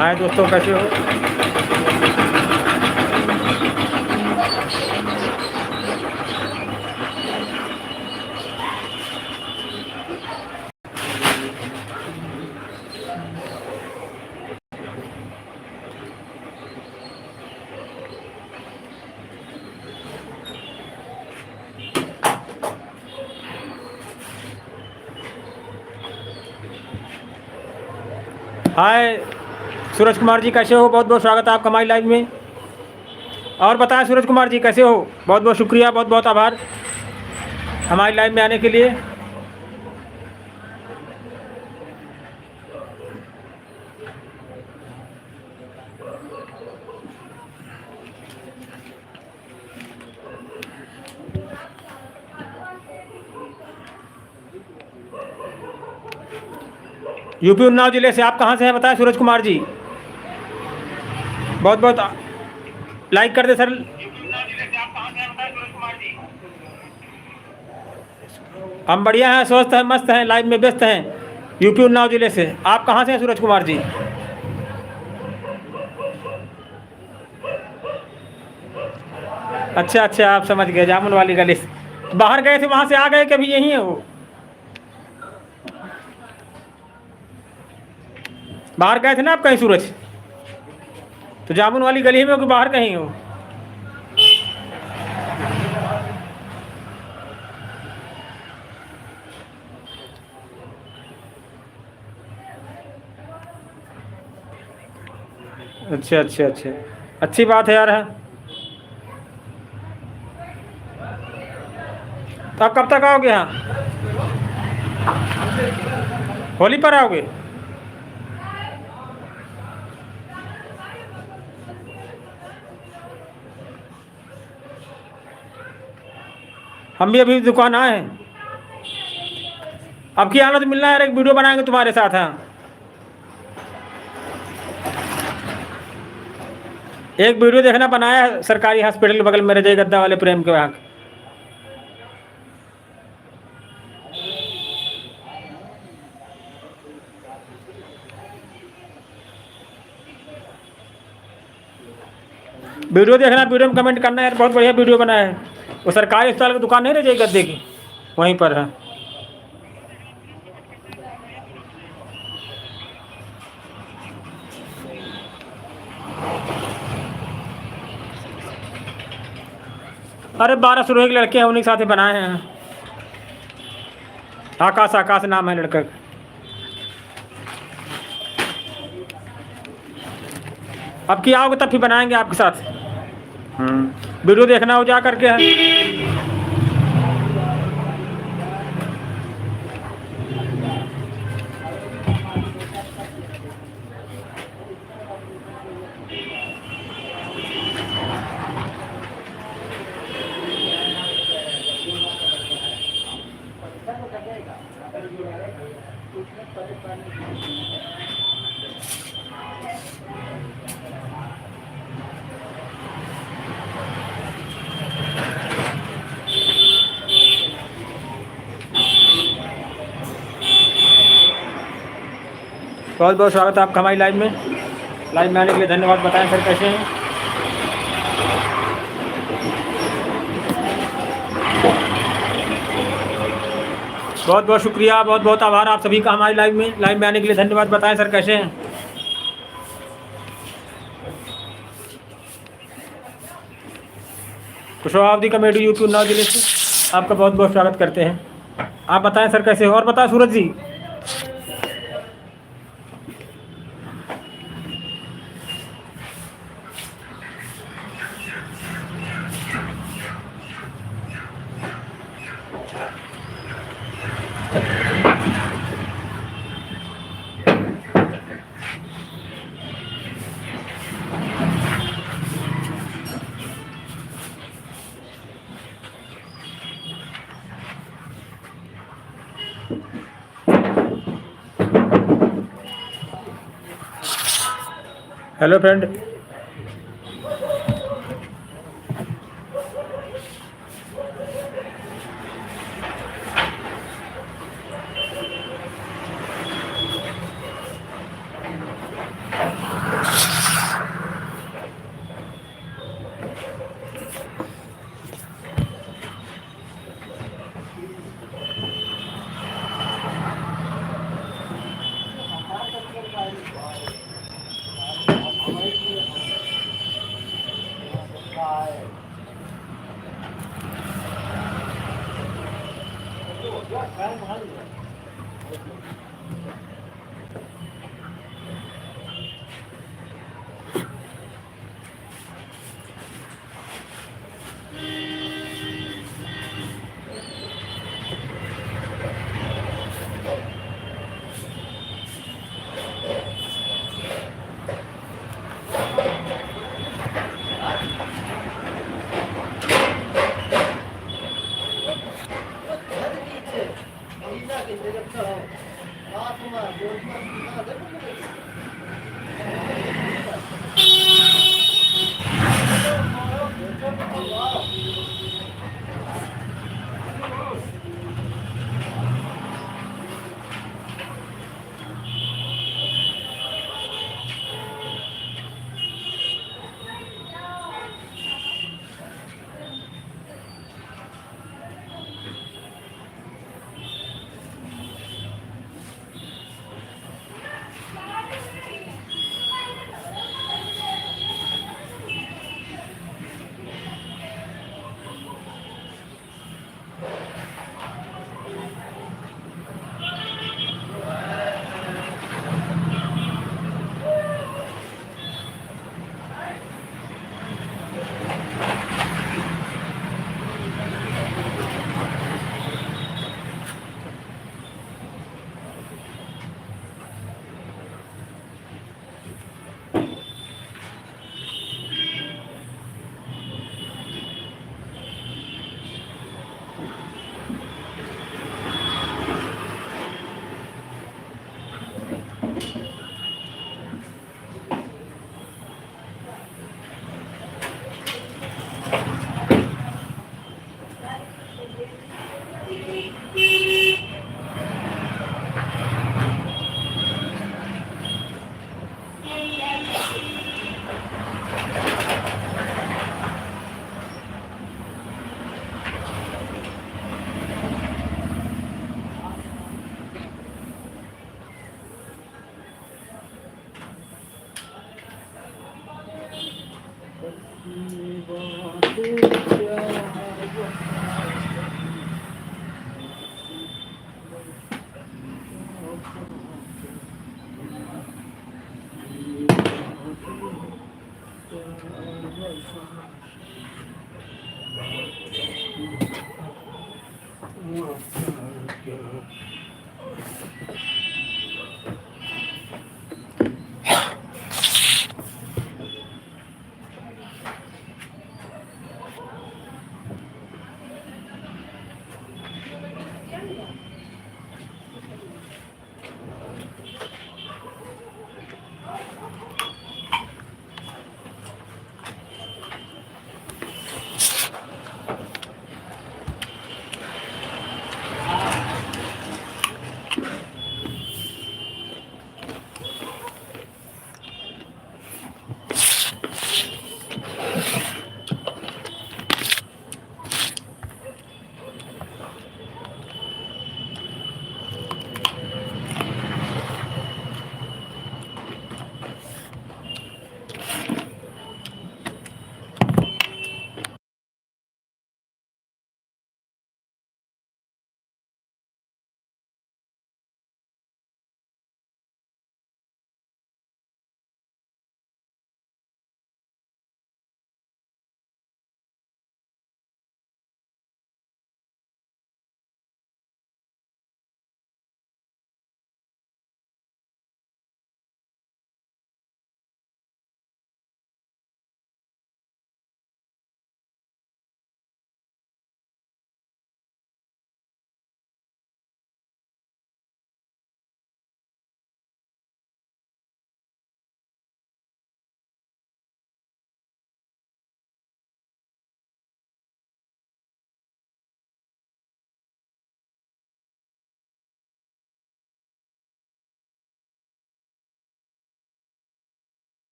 हाय दोस्तों, कैसे हो? हाय सूरज कुमार जी, कैसे हो? बहुत बहुत स्वागत है आपका हमारी लाइव में। और बताएं सूरज कुमार जी, कैसे हो? बहुत बहुत शुक्रिया, बहुत बहुत आभार हमारी लाइव में आने के लिए। यूपी उन्नाव जिले से। आप कहाँ से हैं बताएं सूरज कुमार जी? बहुत बहुत लाइक कर दे सर। हम बढ़िया हैं, स्वस्थ हैं, मस्त हैं, लाइव में व्यस्त हैं। यूपी उन्नाव जिले से। आप कहाँ से हैं सूरज कुमार जी? अच्छा अच्छा, आप समझ गए, जामुन वाली गली से। बाहर गए थे, वहाँ से आ गए, कभी यहीं है वो? बाहर गए थे ना आप कहीं सूरज? तो जामुन वाली गली में हो कि बाहर कहीं हो? अच्छा अच्छा अच्छा, अच्छी बात है यार है। तो आप कब तक आओगे यहाँ? होली पर आओगे? हम भी अभी दुकान आए हैं। अब की आना तो मिलना है यार, एक वीडियो बनाएंगे तुम्हारे साथ। हाँ, एक वीडियो देखना बनाया है, सरकारी हॉस्पिटल के बगल में रजय गद्दा वाले प्रेम के वहाँ। वीडियो देखना, वीडियो में कमेंट करना यार, बहुत बढ़िया वीडियो बनाया है। वो सरकारी अस्पताल की दुकान नहीं रजय गद्दे की, वहीं पर है। अरे 12 सुरहे के लड़के हैं, उन्हीं के साथ ही बनाए हैं। आकाश, आकाश नाम है लड़का का। अब की आओगे तब फिर बनाएंगे आपके साथ। वीडियो देखना हो जा करके है। बहुत बहुत स्वागत है आपका हमारी लाइव में। लाइव में आने के लिए धन्यवाद। बताएं सर कैसे हैं? बहुत बहुत शुक्रिया, बहुत बहुत आभार आप सभी का हमारी लाइव में आने के लिए धन्यवाद। बताएं सर कैसे हैं? कुशवाहा कमेटी यूपी उन्नाव जिले से आपका बहुत बहुत स्वागत करते हैं। आप बताएं सर कैसे हो? और बताएं Suraj ji. Hello friend.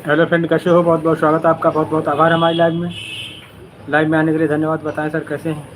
Hello friend, कैसे हो? बहुत बहुत स्वागत है आपका, बहुत बहुत आभार हमारी लाइव में आने के लिए धन्यवाद। बताएं सर, कैसे हैं?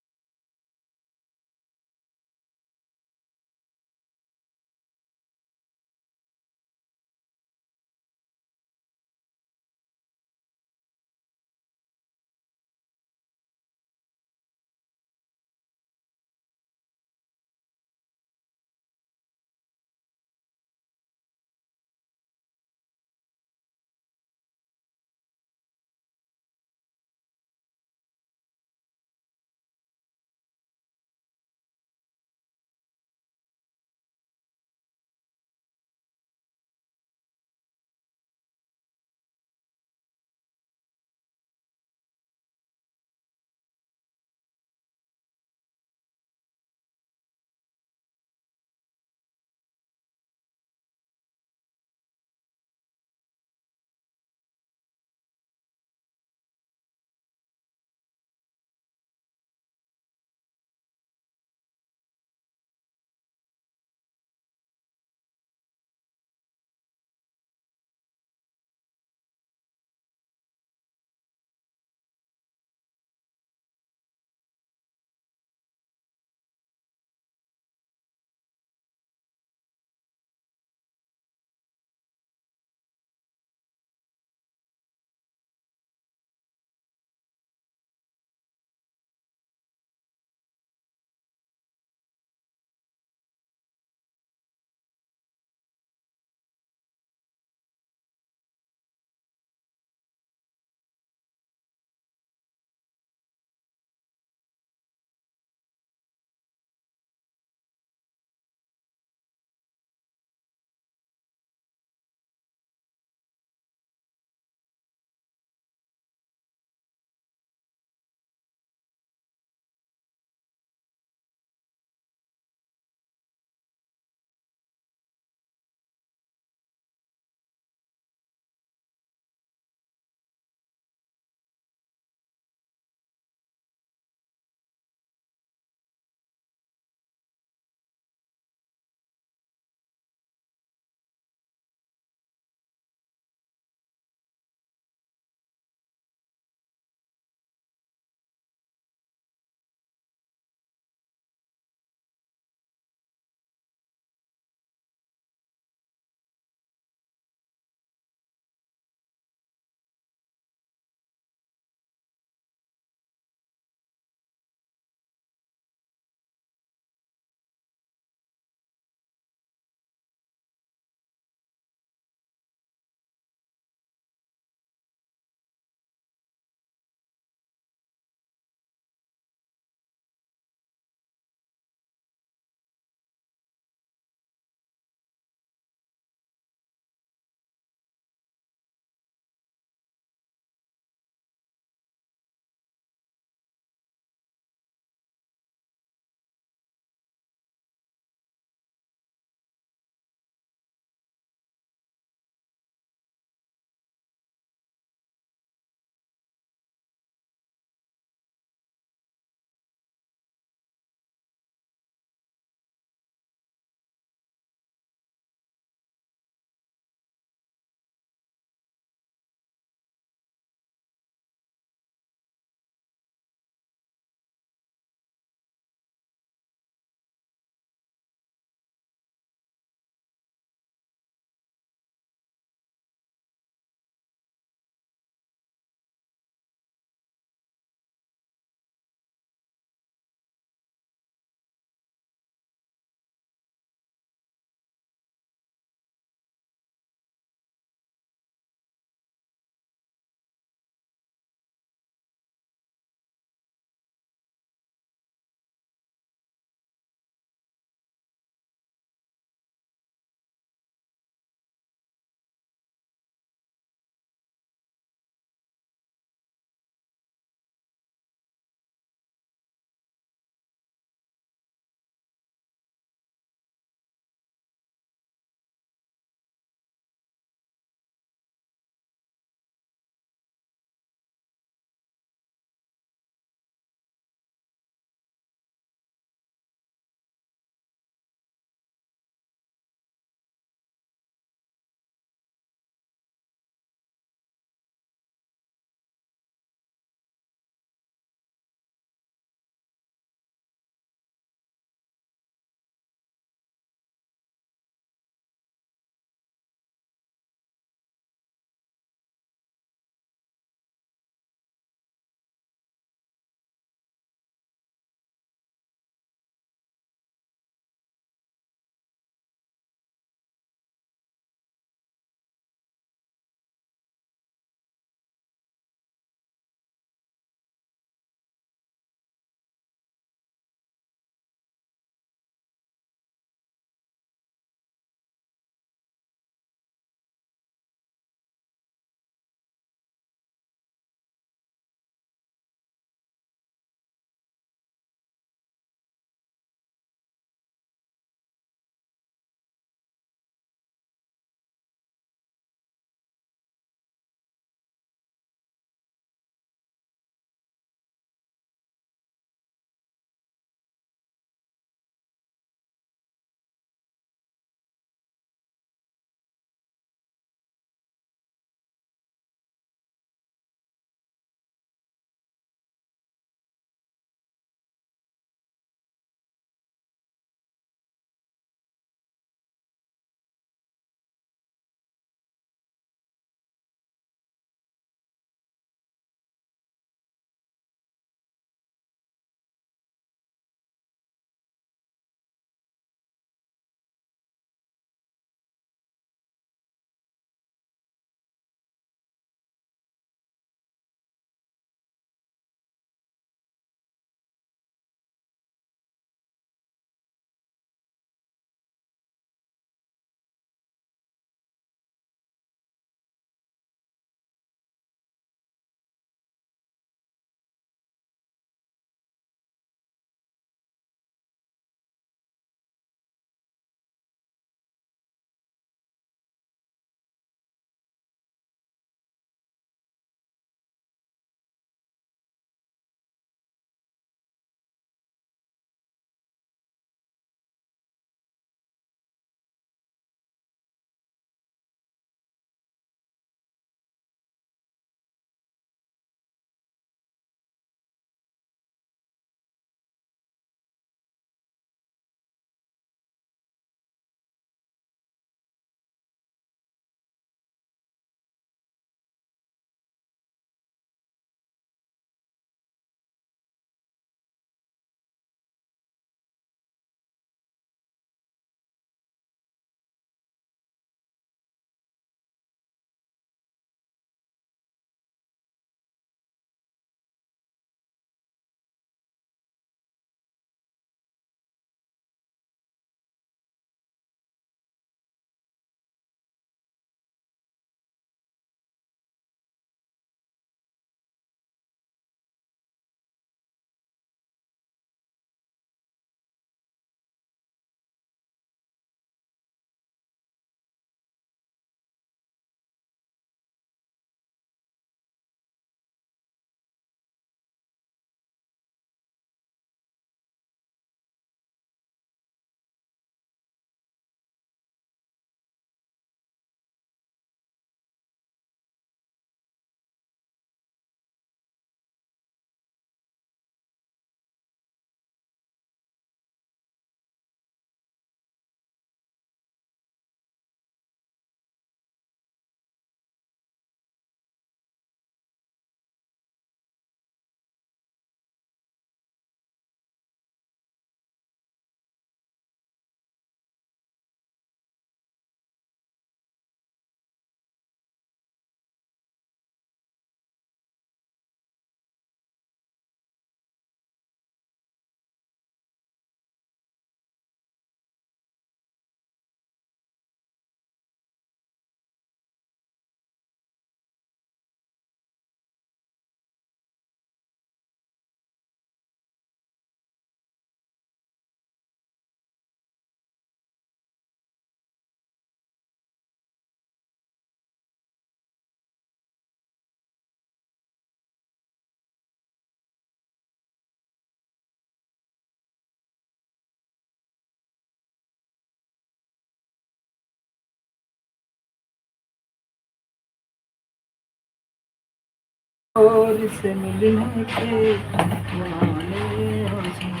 और से मिलने के बहाने हो जाए।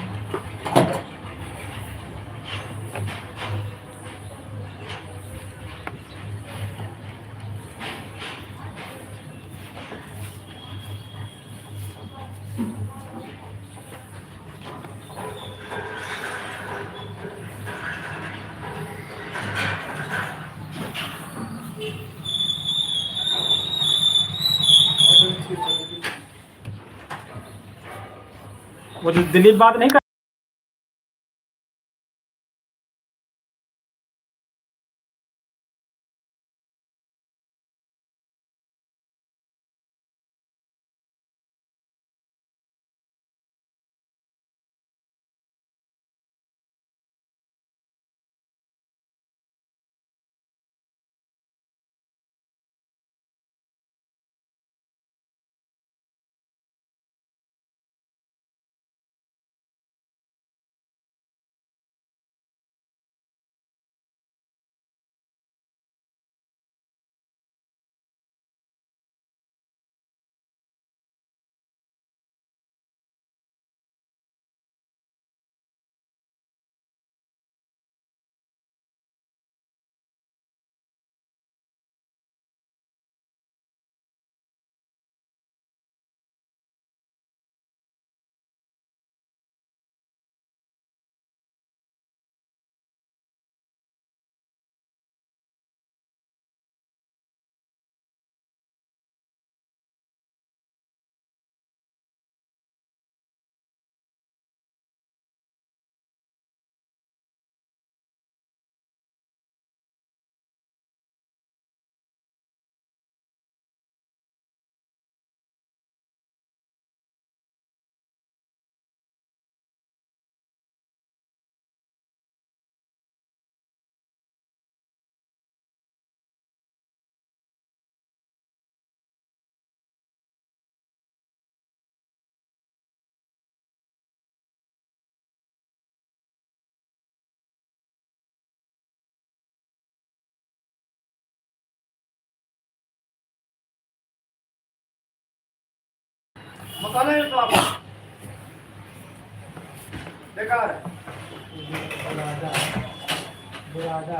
वो जो दिलीप बात नहीं कर मसाला है तो आप बेकार है बुरादा है बुरादा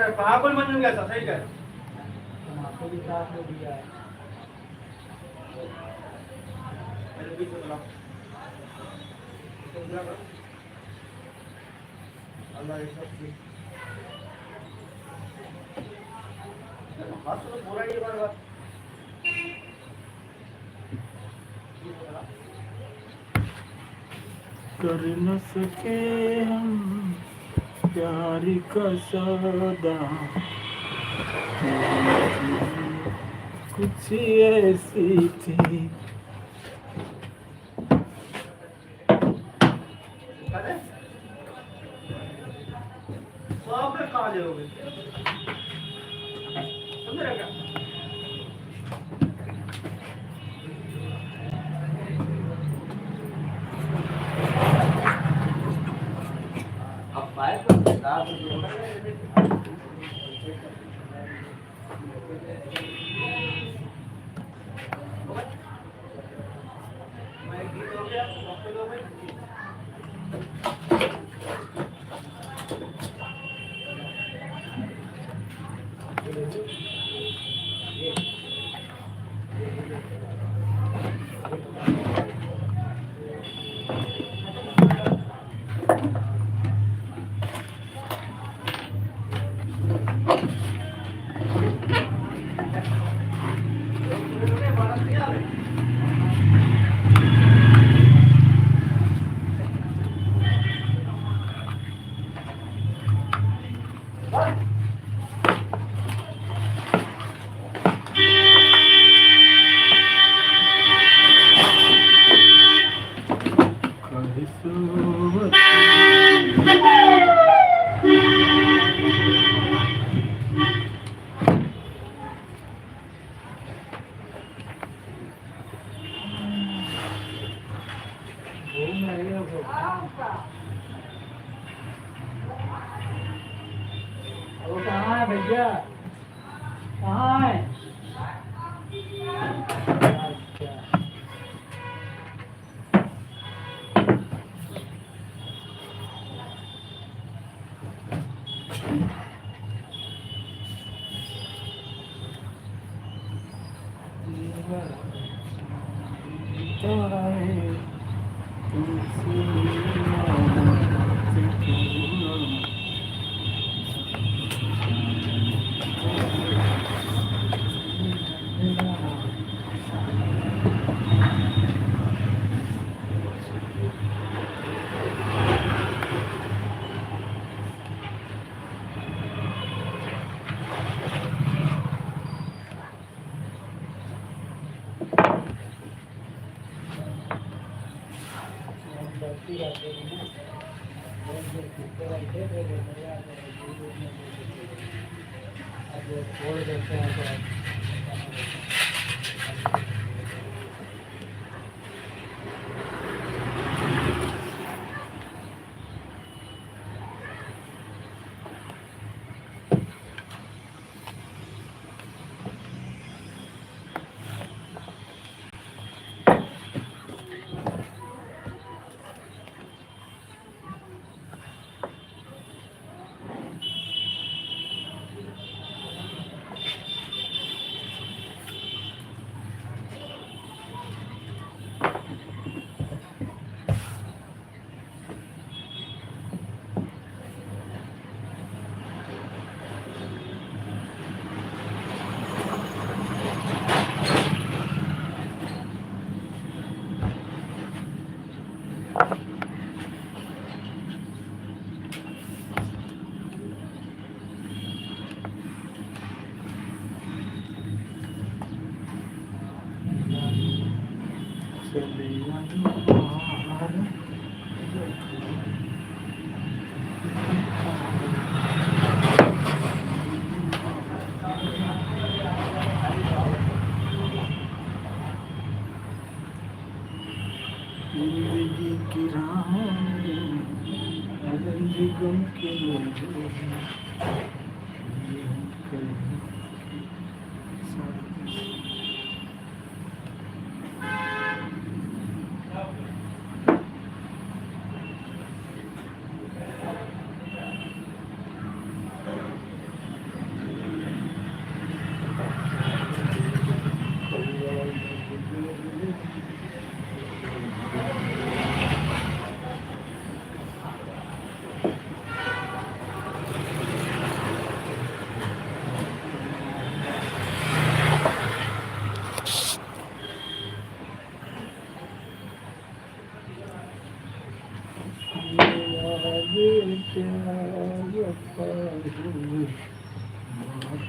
है कहाँ कोई मंजूर कैसा सही है टमाटर भी साथ में दिया है मेरे बीच में बुलाओ अल्लाह ये सब हाथ तो पूरा ही बार कर न सके हम प्यार का सौदा कुछ ऐसी थी सब में काले हो गए समझ रहे क्या अब पाए तो कहाँ है? अच्छा। छोड़ देते हैं तो जिंदगी की राह में गम के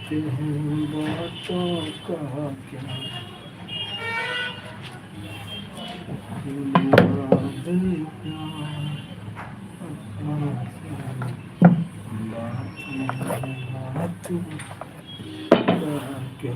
बातें हैं बातों का क्या क्या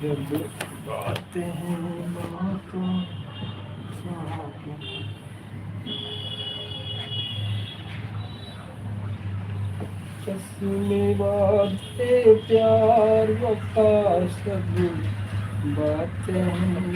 जब बातें हैं बातों में बातें प्यार वफा सब बातें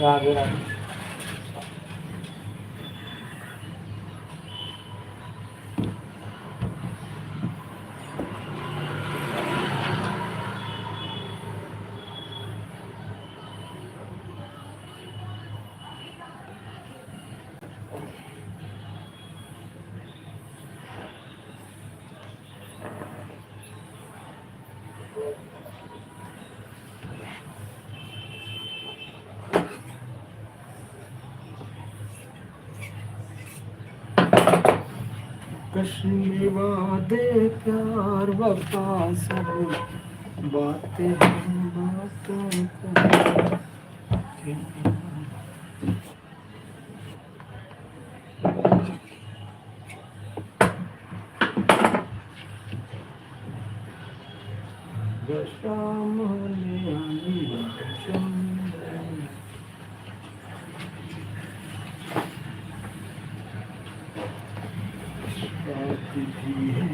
राधे राधे। कसमें वादे प्यार वफा सब बातें हैं, बातों का शाम होने आई चंद्र बात भी है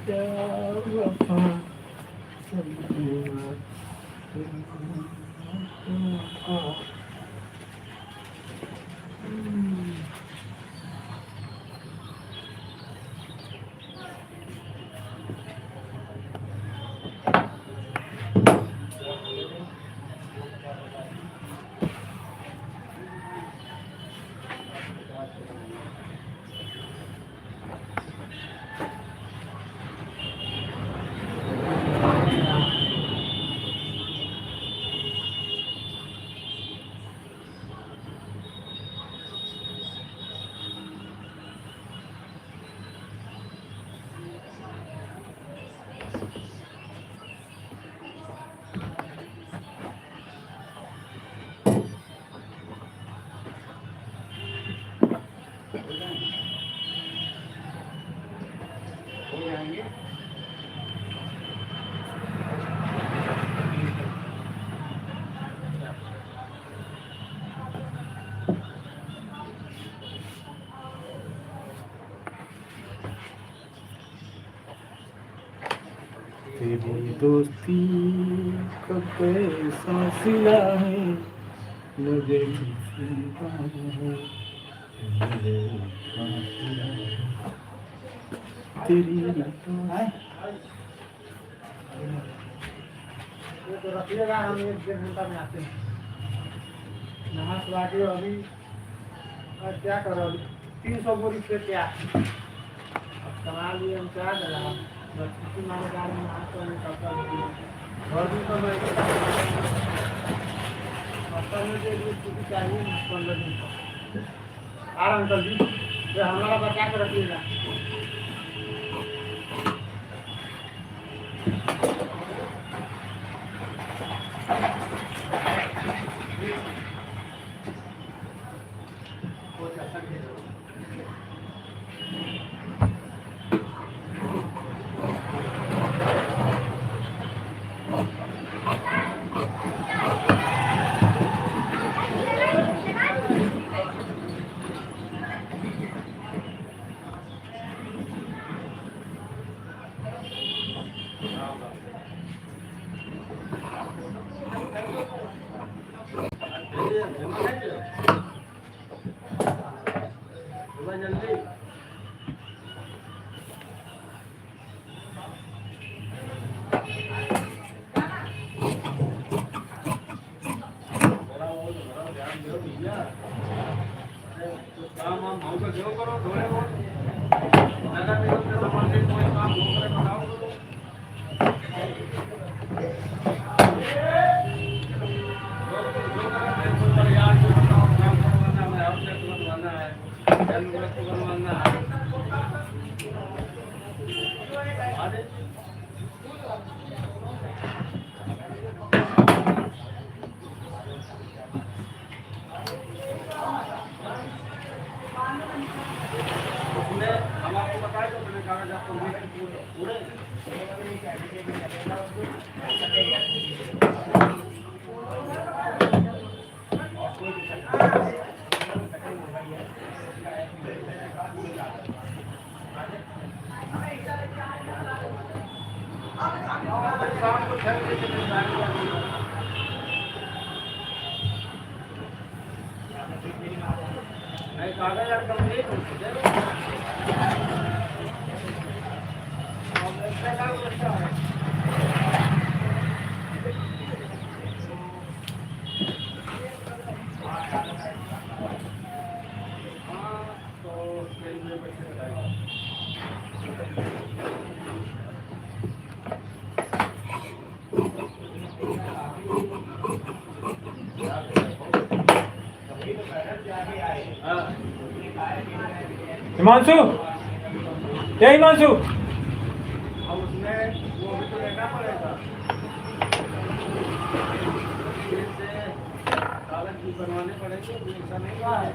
प्यार वफा सब तेरी दोस्ती का कैसा सिला है मुझे किसी का है तेरी तो रखिएगा, हम 1-1.5 घंटा में आते हैं। नहा सुहा के अभी क्या करो, अभी 300 बोरी से क्या अब कमा लिए हम, क्या करा किसी मानदार में आता नहीं करता और भी तो मैं हफ्ता में के लिए छुट्टी चाहिए 15 दिन का। आराम कर दी तो हमारा बचा के रखिएगा। हाँ हिमांशु, ये हिमांशु, अब उसमें वो भी तो लेना पड़ेगा। फिर से कागज भी बनवाने पड़ेंगे, ऐसा नहीं है।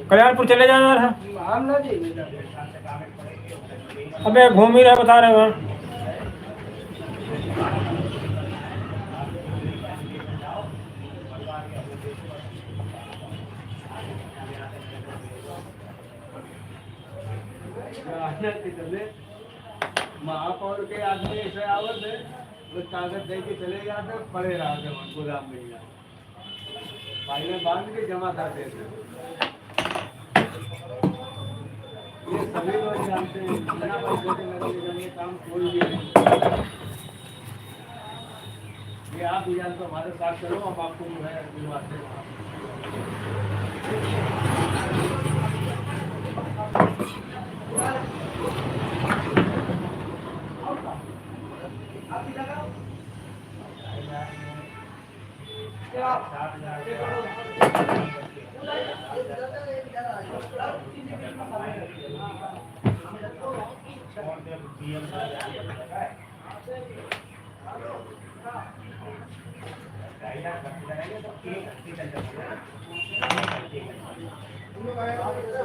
कल्याणपुर चले जाना है। हम ना जी अबे घूम ही रहे, बता रहे वहाँ। महापौर के आदमी ऐसे आवत है, वो कागज दे के चले जाते, पड़े रहा गोदाम में भाई ने बांध के जमा कर देते। ये सभी लोग जानते हैं, बिना पैसे के नगर निगम में काम कोई भी नहीं। ये आप भी जानते हो, हमारे साथ चलो, हम आपको जो है दिलवाते हैं।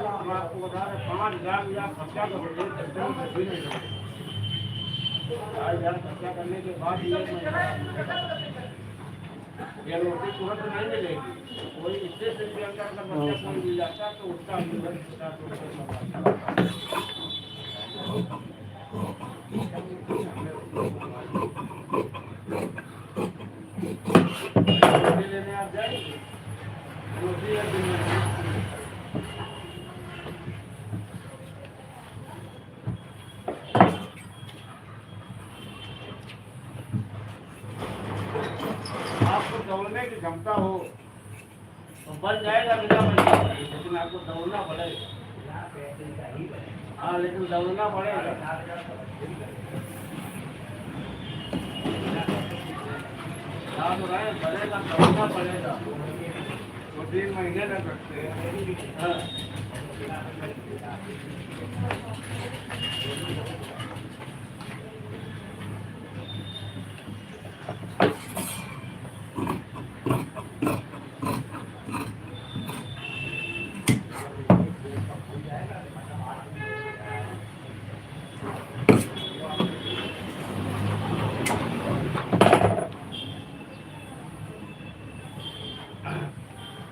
हम आपको बता रहे 5,000 खर्चा कर रहे हैं, 4,000 खर्चा करने के बाद ये रोटी तुरंत नहीं मिलेगी। कोई स्टेशन के अंदर अगर बच्चा कोई मिल जाता है तो उसका लेने आप जाएंगे रोटी या दिन आपको दौड़ने की क्षमता हो तो बन जाएगा बिना पैसे, लेकिन आपको दौड़ना पड़ेगा। हाँ, लेकिन दौड़ना पड़ेगा। आप रहे बढ़ेगा, दौड़ना पड़ेगा। तो 3 महीने लग सकते हैं। हाँ।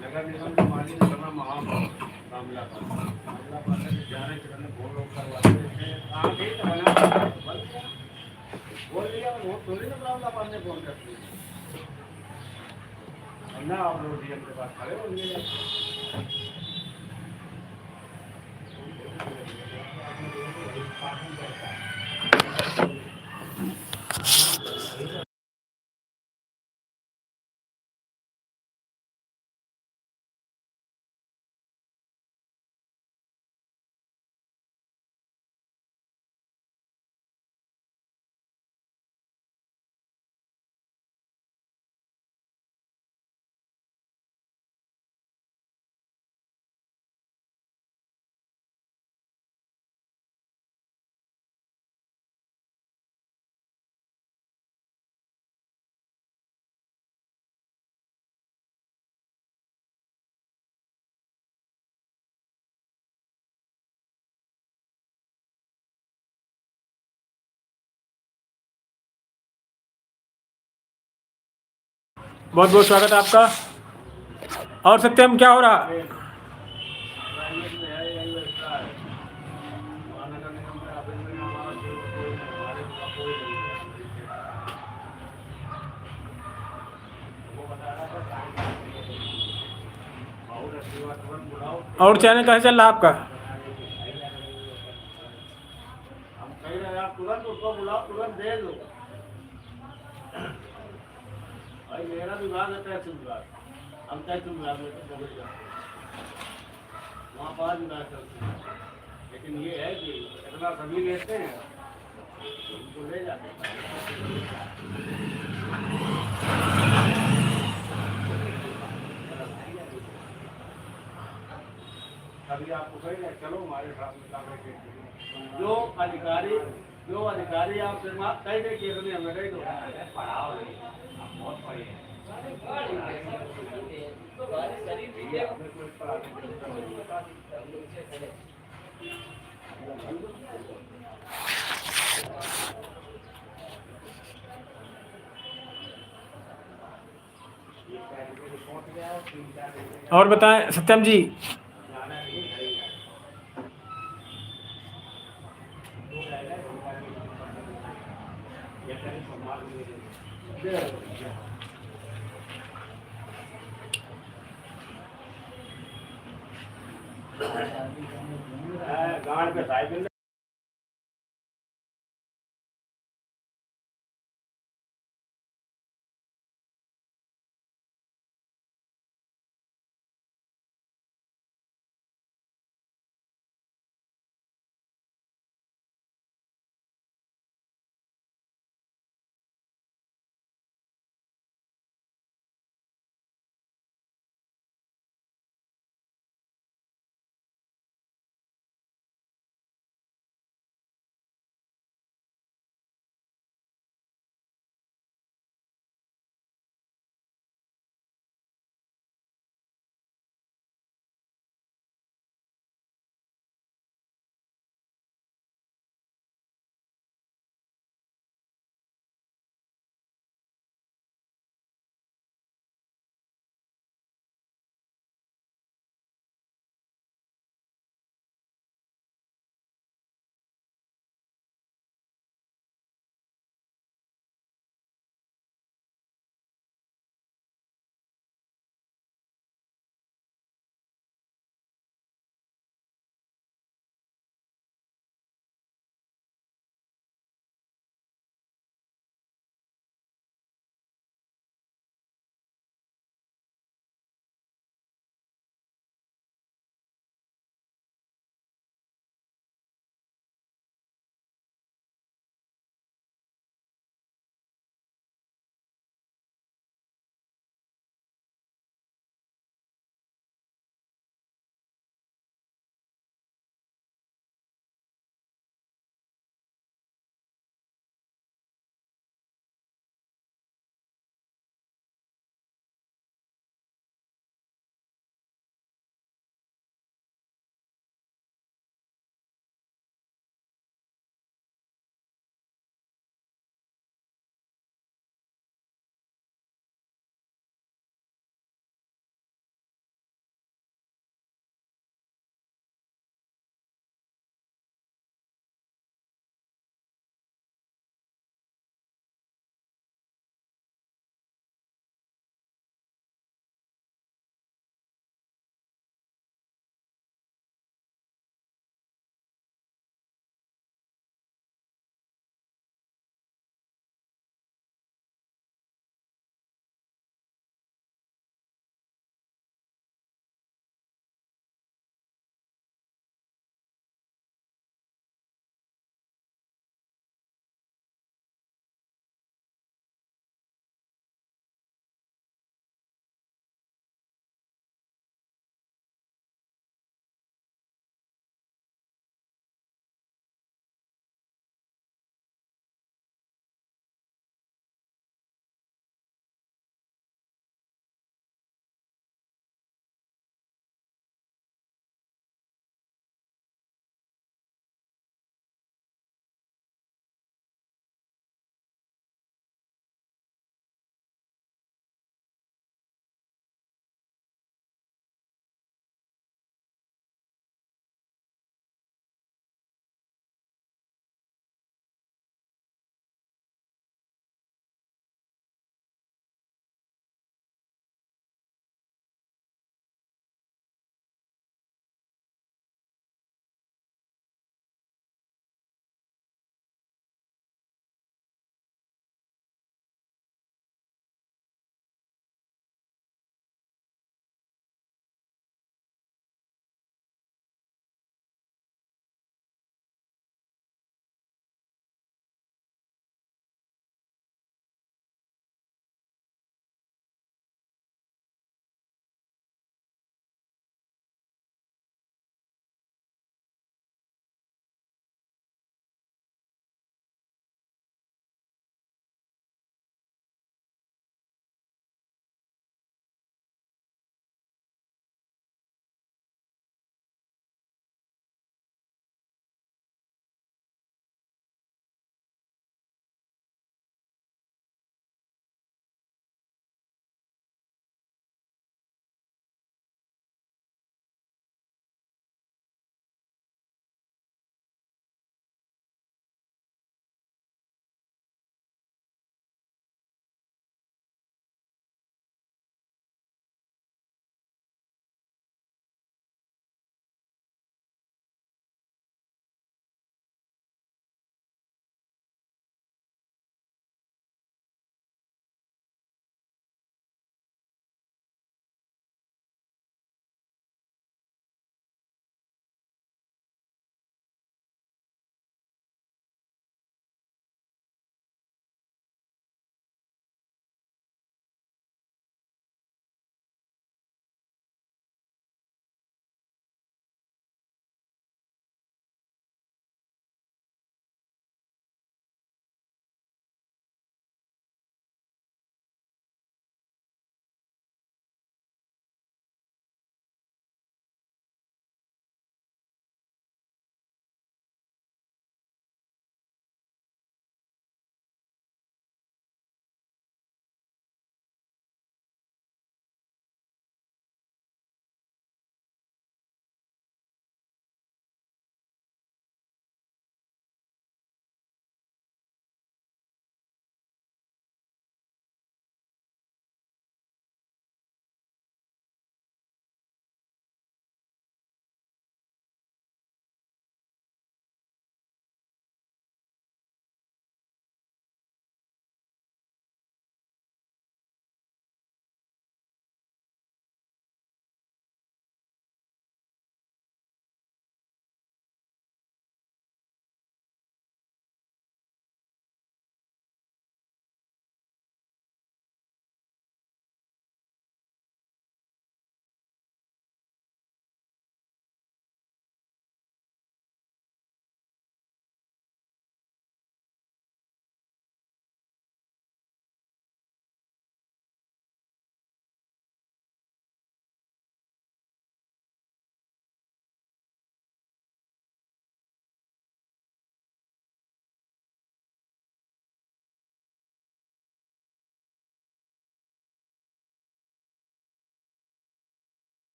नगर निगम के मालिक करना मामला करने से जाने के करने बहुत लोग करवाते हैं। आप ही तो बना बोल दिया, वो थोड़ी ना मामला पाने फोन करते हैं ना। आप लोग डीएम के पास खड़े होंगे। बहुत बहुत स्वागत है आपका। और सत्यम क्या हो रहा? और चैनल कैसे चल रहा आपका? हम कह रहे हैं आप तुरंत उसको बुलाओ, तुरंत दे दो। भाई मेरा विभाग है टैक्स विभाग, हम टैक्स विभाग में वहाँ 5 विभाग चलते हैं। लेकिन ये है कि इतना सभी लेते हैं, उनको ले जाते हैं। अभी आपको कहेंगे चलो हमारे साथ में काम करके जो अधिकारी आपसे कह दे कि इसमें हमें कह दो पढ़ाओ नहीं, आप बहुत पढ़े हैं। आपने कुछ पढ़ा और बताएं सत्यम जी। गाड़ पे साइकिल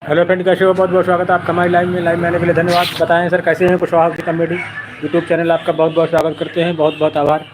हेलो फ्रेंड, कैसे हो? बहुत बहुत स्वागत है आपका हमारी लाइव में आने के लिए धन्यवाद। बताएं सर कैसे हैं? Kushwaha house comedy YouTube channel आपका बहुत बहुत स्वागत करते हैं, बहुत बहुत आभार।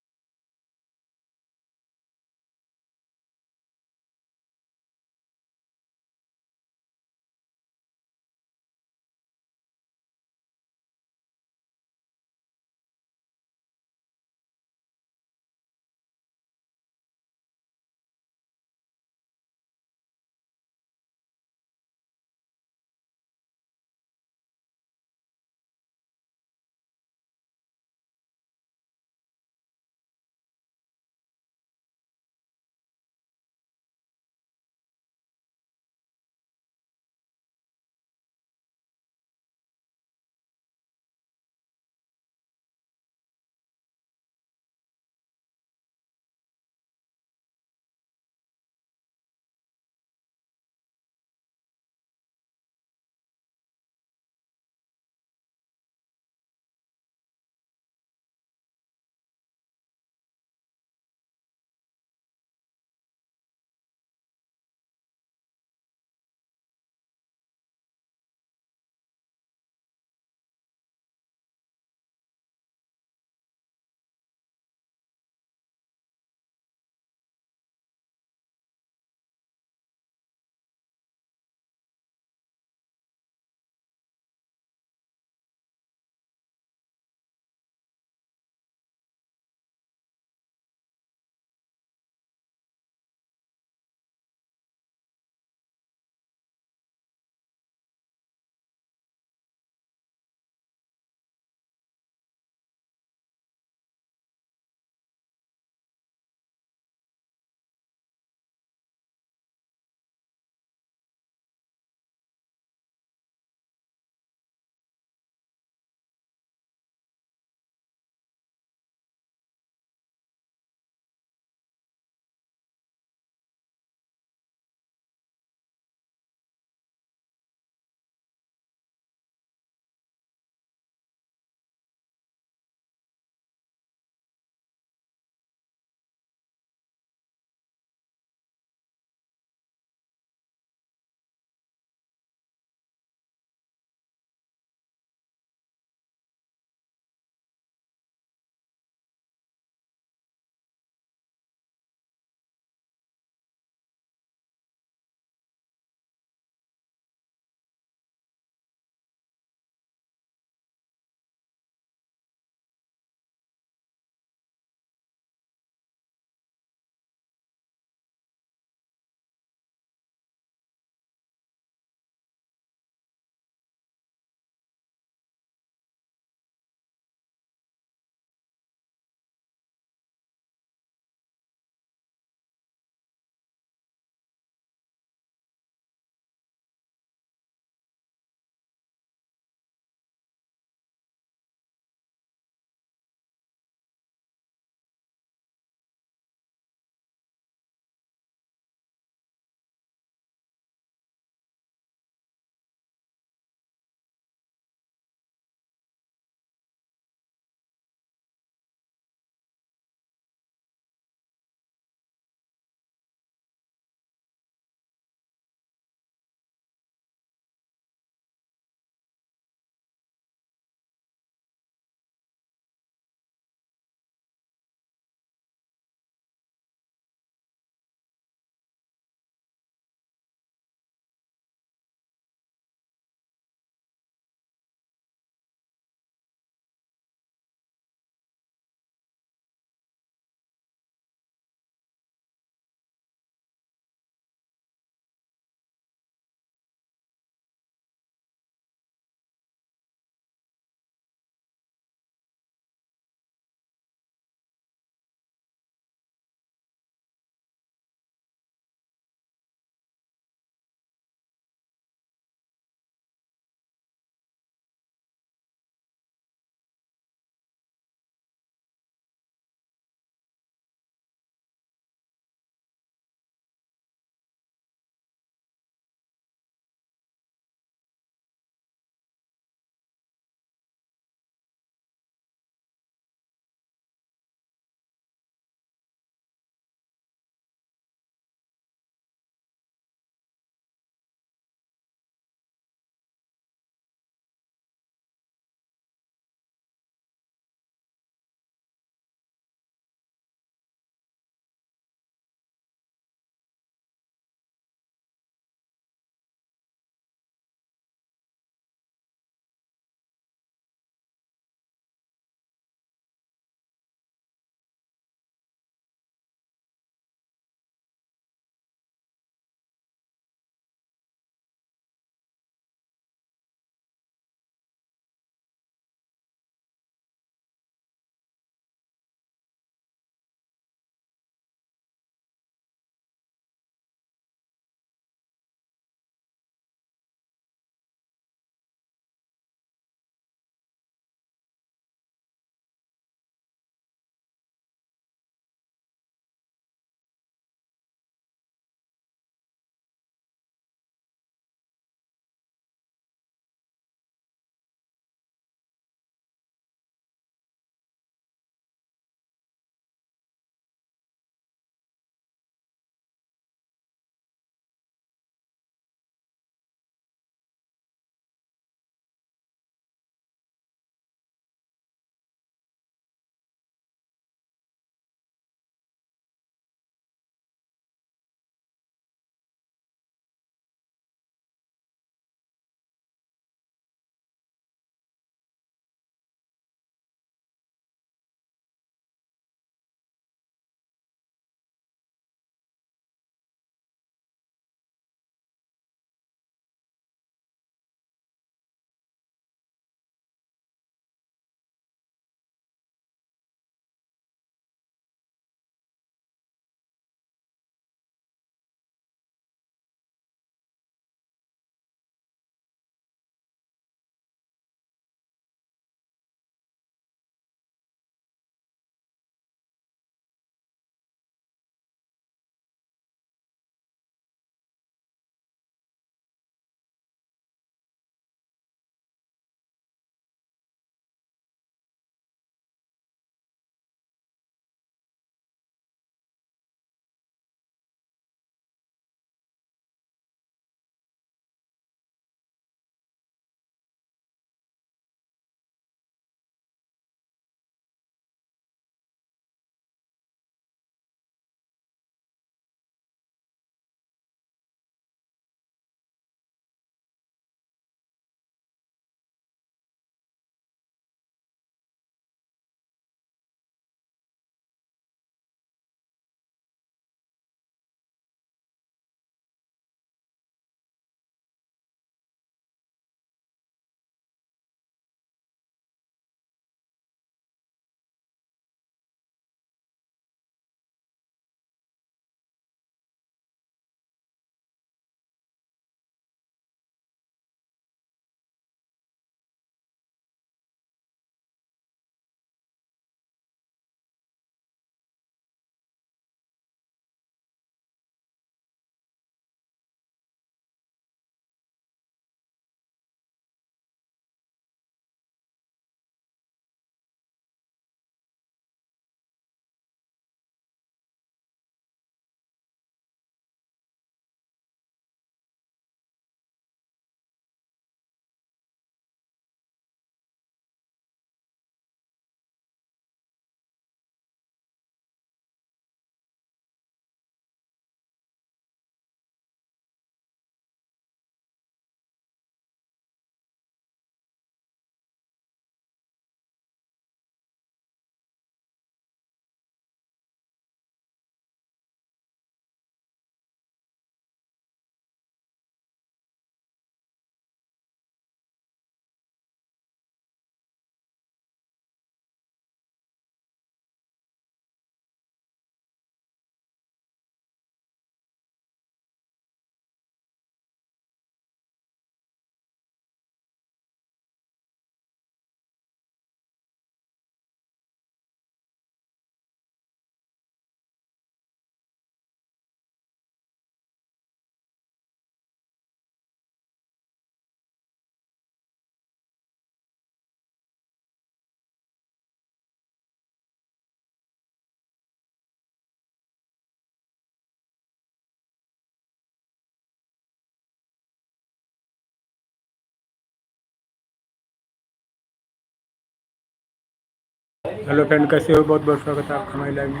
हेलो फ्रेंड, कैसे हो? बहुत बहुत स्वागत है आपका हमारी लाइव में।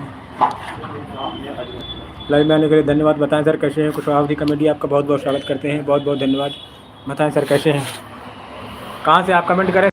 लाइव में आने के लिए धन्यवाद। बताएं सर कैसे हैं? कुशवाहा कमेडी आपका बहुत बहुत स्वागत करते हैं। बहुत बहुत धन्यवाद। बताएं सर कैसे हैं? कहाँ से आप कमेंट करें।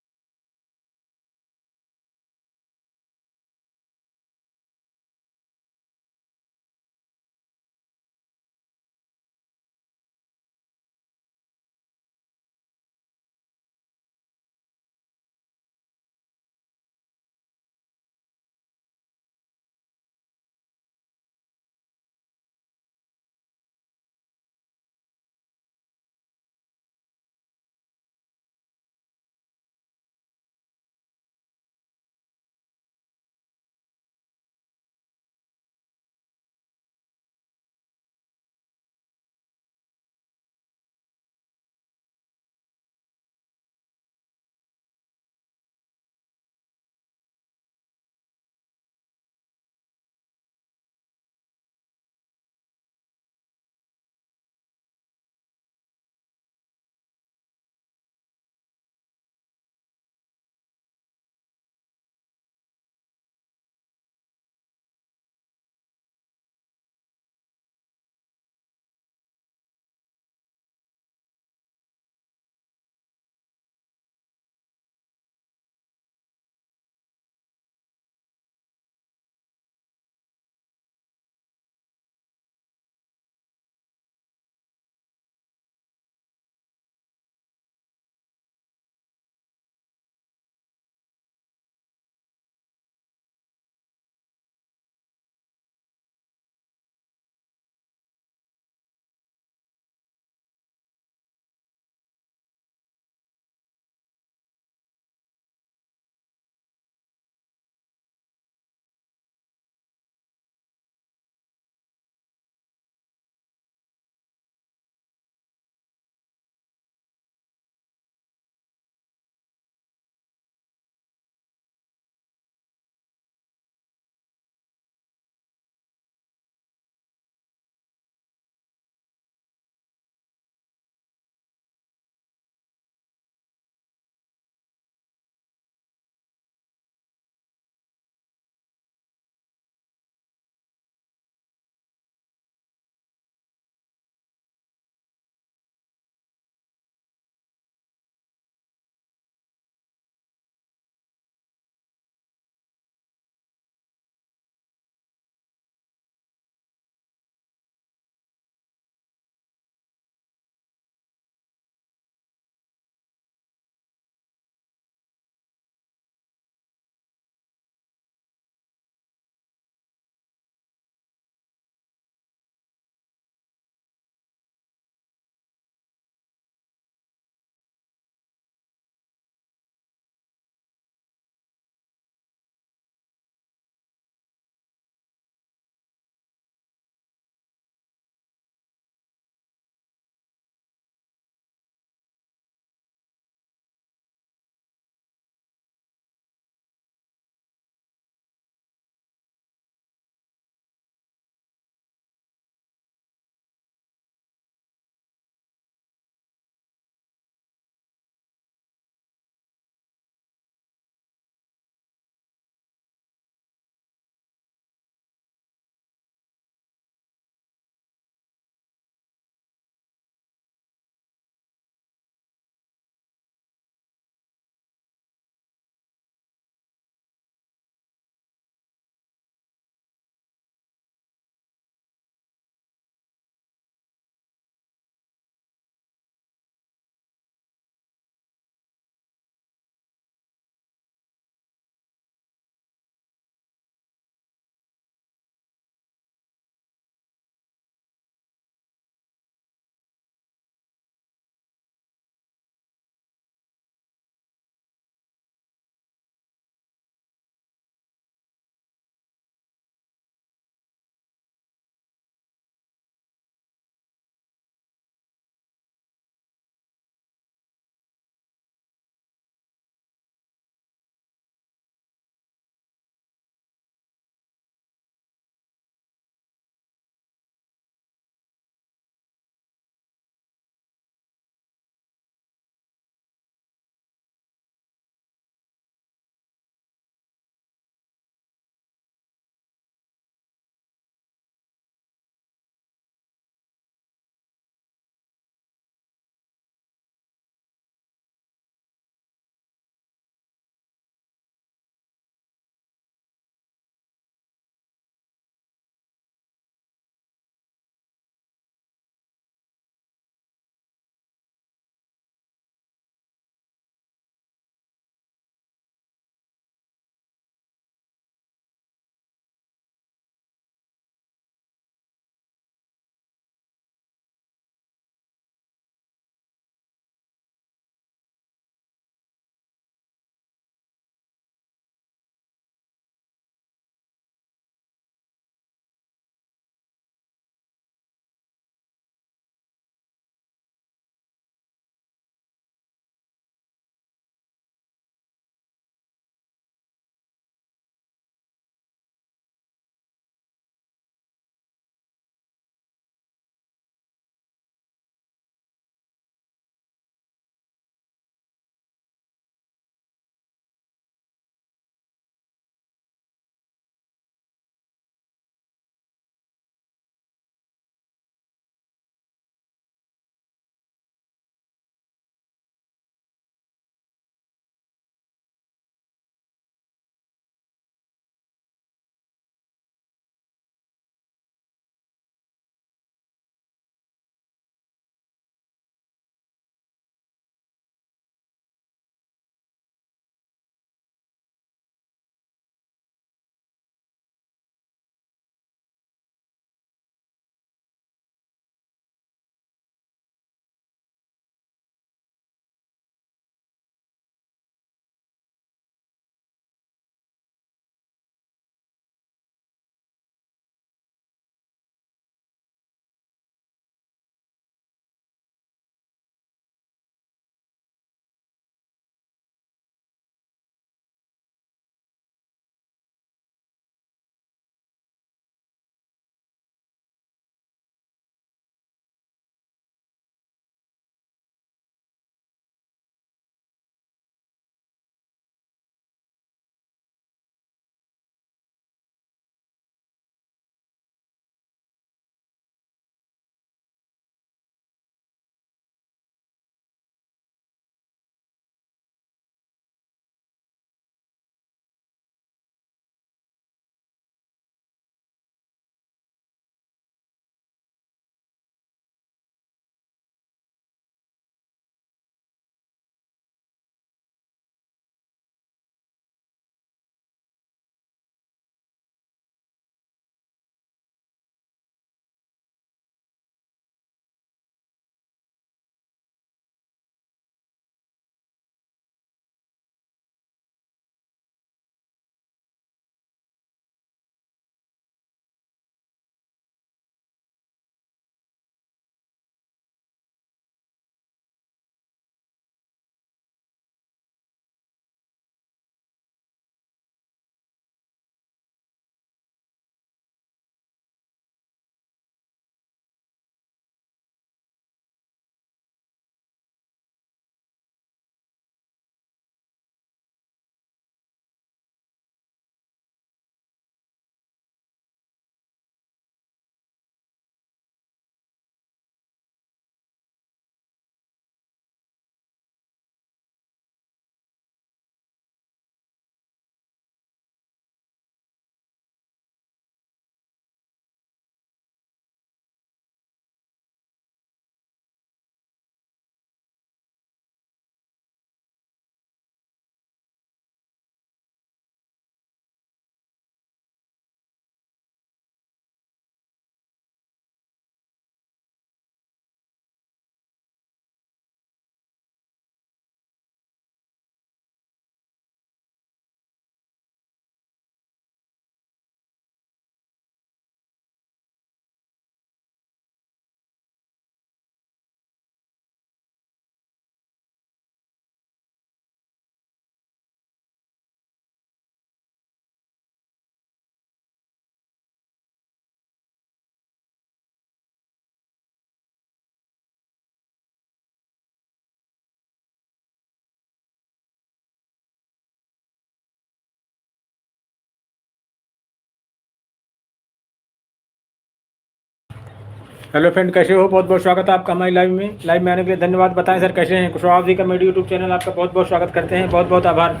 हेलो फ्रेंड, कैसे हो? बहुत बहुत स्वागत है आपका हमारी लाइव में आने के लिए धन्यवाद। बताएं सर कैसे हैं? कुशवाहा जी का मेडी यूट्यूब चैनल आपका बहुत बहुत स्वागत करते हैं। बहुत बहुत आभार।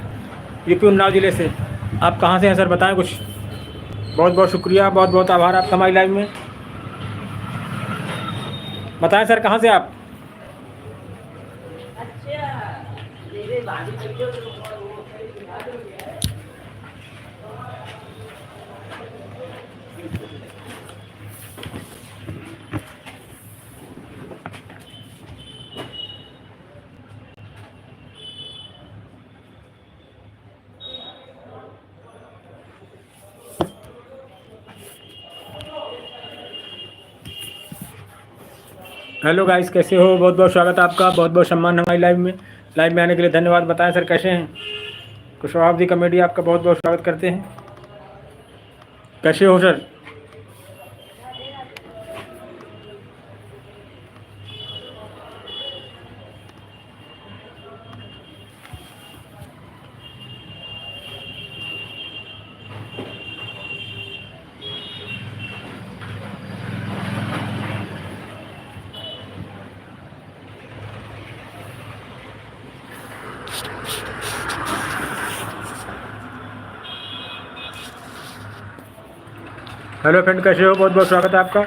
यूपी उन्नाव जिले से आप कहाँ से हैं सर? बताएं कुछ। बहुत बहुत शुक्रिया, बहुत बहुत आभार आपका हमारी लाइव में। बताएं सर कहाँ से आप? हेलो गाइस, कैसे हो? बहुत बहुत स्वागत है आपका। बहुत बहुत सम्मान हमारी लाइव में आने के लिए धन्यवाद। बताएं सर कैसे हैं? कुशवाहा जी कॉमेडी आपका बहुत बहुत स्वागत करते हैं। कैसे हो सर? हेलो फ्रेंड, कैसे हो? बहुत बहुत स्वागत है आपका।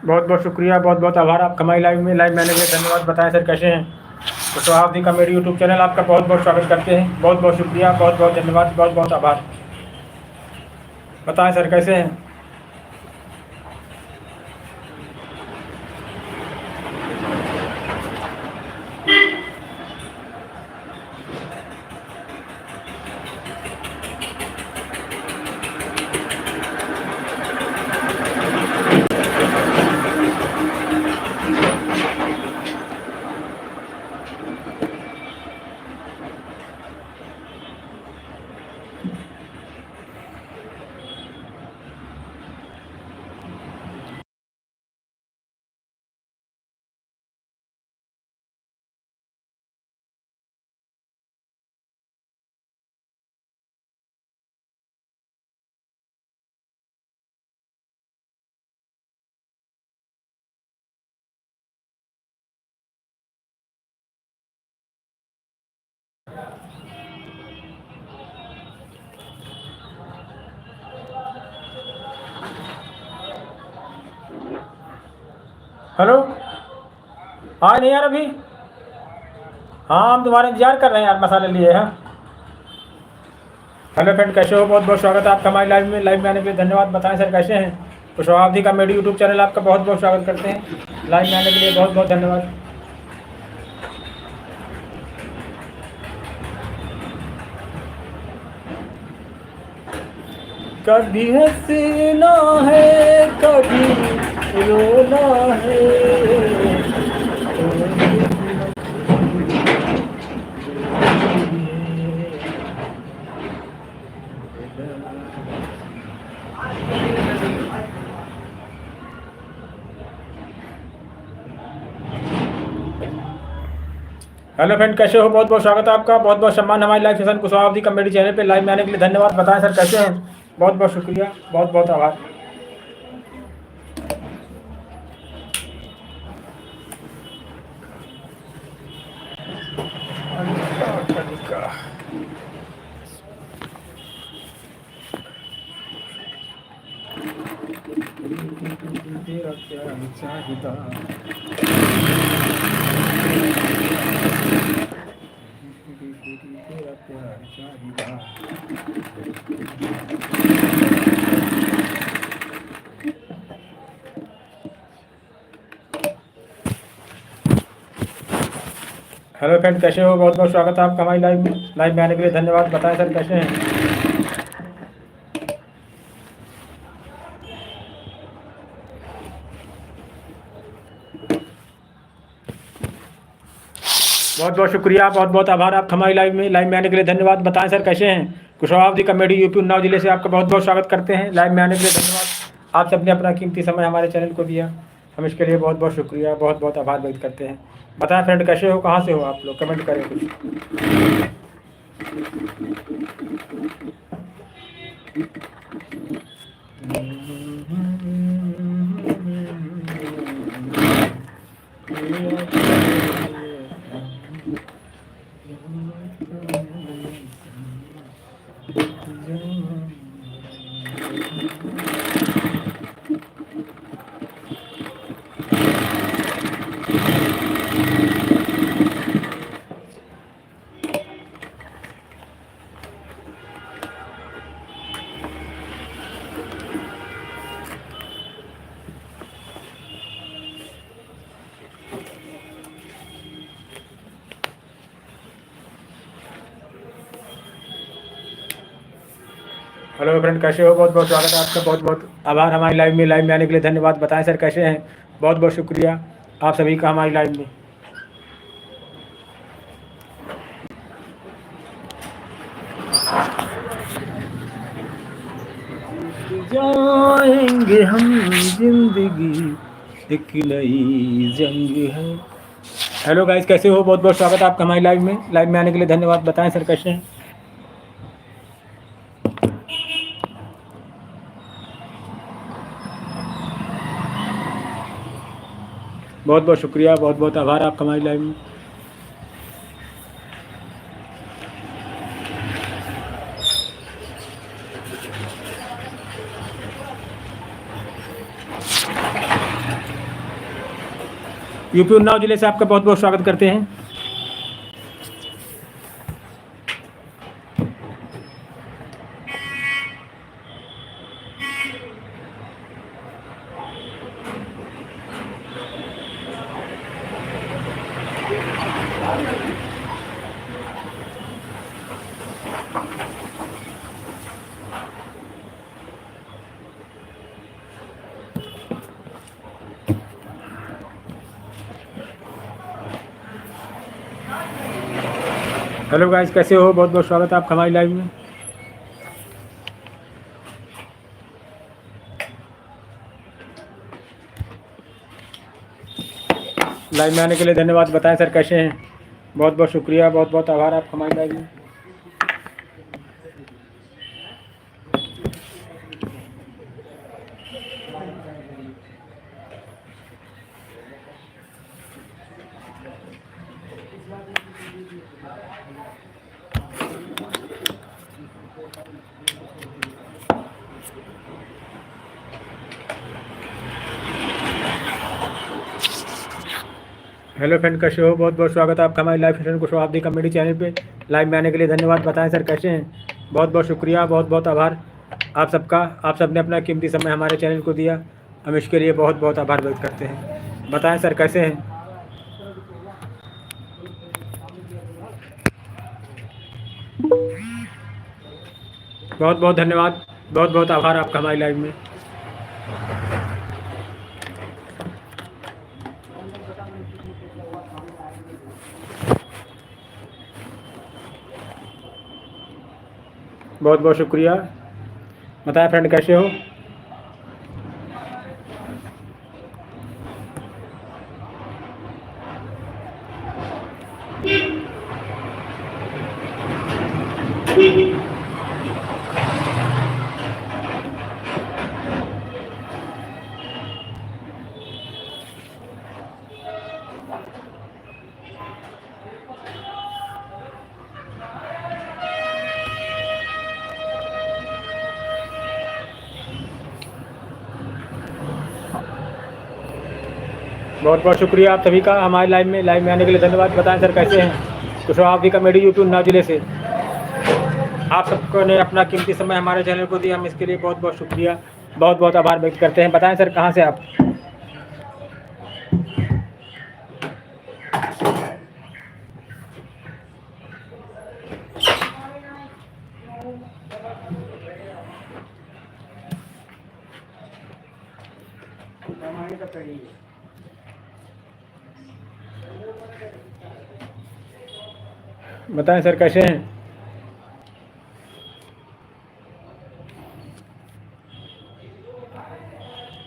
बहुत बहुत शुक्रिया, बहुत बहुत आभार आपका हमारी लाइव में आने के लिए धन्यवाद। बताएं सर कैसे हैं? कुशवाहा जी का मेरी यूट्यूब चैनल आपका बहुत बहुत स्वागत करते हैं। बहुत बहुत शुक्रिया, बहुत बहुत धन्यवाद, बहुत बहुत आभार। बताएं सर कैसे हैं? हेलो, हाँ नहीं यार अभी। हाँ, हम तुम्हारा इंतजार कर रहे हैं यार, मसाले लिए हैं। हेलो फ्रेंड, कैसे हो? बहुत बहुत स्वागत है आपका हमारी लाइव में आने के लिए धन्यवाद। बताएं सर कैसे हैं? कुशवाहा जी का मेडी यूट्यूब चैनल आपका बहुत बहुत स्वागत करते हैं। लाइव में आने के लिए बहुत बहुत धन्यवाद। कभी हंसना है, कभी रोना है। हेलो फ्रेंड, कैसे हो? बहुत बहुत स्वागत है आपका। बहुत बहुत सम्मान हमारी live session Kushwaha ji comedy channel पे लाइव में आने के लिए धन्यवाद। बताएं सर कैसे हैं? बहुत बहुत शुक्रिया, बहुत बहुत आभार। तेरा प्यार चाहिदा, तेरा प्यार चाहिदा। हेलो फ्रेंड, कैसे हो? बहुत बहुत स्वागत है आपका हमारी लाइव में आने के लिए धन्यवाद। बताएं सर कैसे हैं? बहुत बहुत शुक्रिया, बहुत बहुत आभार आपका हमारी लाइव में आने के लिए धन्यवाद। बताएं सर कैसे हैं? कुशवाहा कमेटी यूपी उन्नाव जिले से आपका बहुत बहुत स्वागत करते हैं। लाइव में आने के लिए धन्यवाद। आप सबने अपना कीमती समय हमारे चैनल को दिया, हम इसके लिए बहुत बहुत शुक्रिया, बहुत बहुत आभार व्यक्त करते हैं। बताएं फ्रेंड कैसे हो, कहाँ से हो आप लोग, कमेंट करें कुछ। हेलो फ्रेंड कैसे हो, बहुत बहुत स्वागत है आपका, बहुत बहुत आभार हमारी लाइव में आने के लिए धन्यवाद। बताएं सर कैसे हैं? बहुत बहुत शुक्रिया आप सभी का हमारी लाइव में। जाएंगे हम, जिंदगी एक नई जंग है। हेलो गाइस कैसे हो, बहुत बहुत स्वागत है आपका हमारी लाइव में आने के लिए धन्यवाद। बताएं सर कैसे हैं? बहुत बहुत शुक्रिया, बहुत बहुत आभार आपका हमारी लाइव में। यूपी उन्नाव जिले से आपका बहुत बहुत स्वागत करते हैं। हेलो गाइस कैसे हो, बहुत बहुत स्वागत है आपका हमारी लाइव में। लाइव में आने के लिए धन्यवाद। बताएं सर कैसे हैं? बहुत बहुत शुक्रिया, बहुत बहुत आभार आपका हमारी लाइव में। हेलो फ्रेंड कैसे हो, बहुत बहुत स्वागत है आपका हमारी live session Kushwaha committee channel पे। लाइव में आने के लिए धन्यवाद। बताएं सर कैसे हैं? बहुत बहुत शुक्रिया, बहुत बहुत आभार आप सबका। आप सबने अपना कीमती समय हमारे चैनल को दिया, हम इसके लिए बहुत बहुत आभार व्यक्त करते हैं। बताएं सर कैसे हैं? बहुत बहुत धन्यवाद, बहुत बहुत आभार आपका हमारी लाइव में। बहुत बहुत शुक्रिया। बताएं फ्रेंड कैसे हो? बहुत बहुत शुक्रिया आप सभी का हमारे लाइव में आने के लिए धन्यवाद। बताएं सर कैसे हैं? कुशवाहा कमेटी यूपी उन्नाव जिले से आप सबको ने अपना कीमती समय हमारे चैनल को दिया, हम इसके लिए बहुत बहुत शुक्रिया, बहुत बहुत आभार व्यक्त करते हैं। बताएं सर कहाँ से आप? बताएं सर कैसे हैं?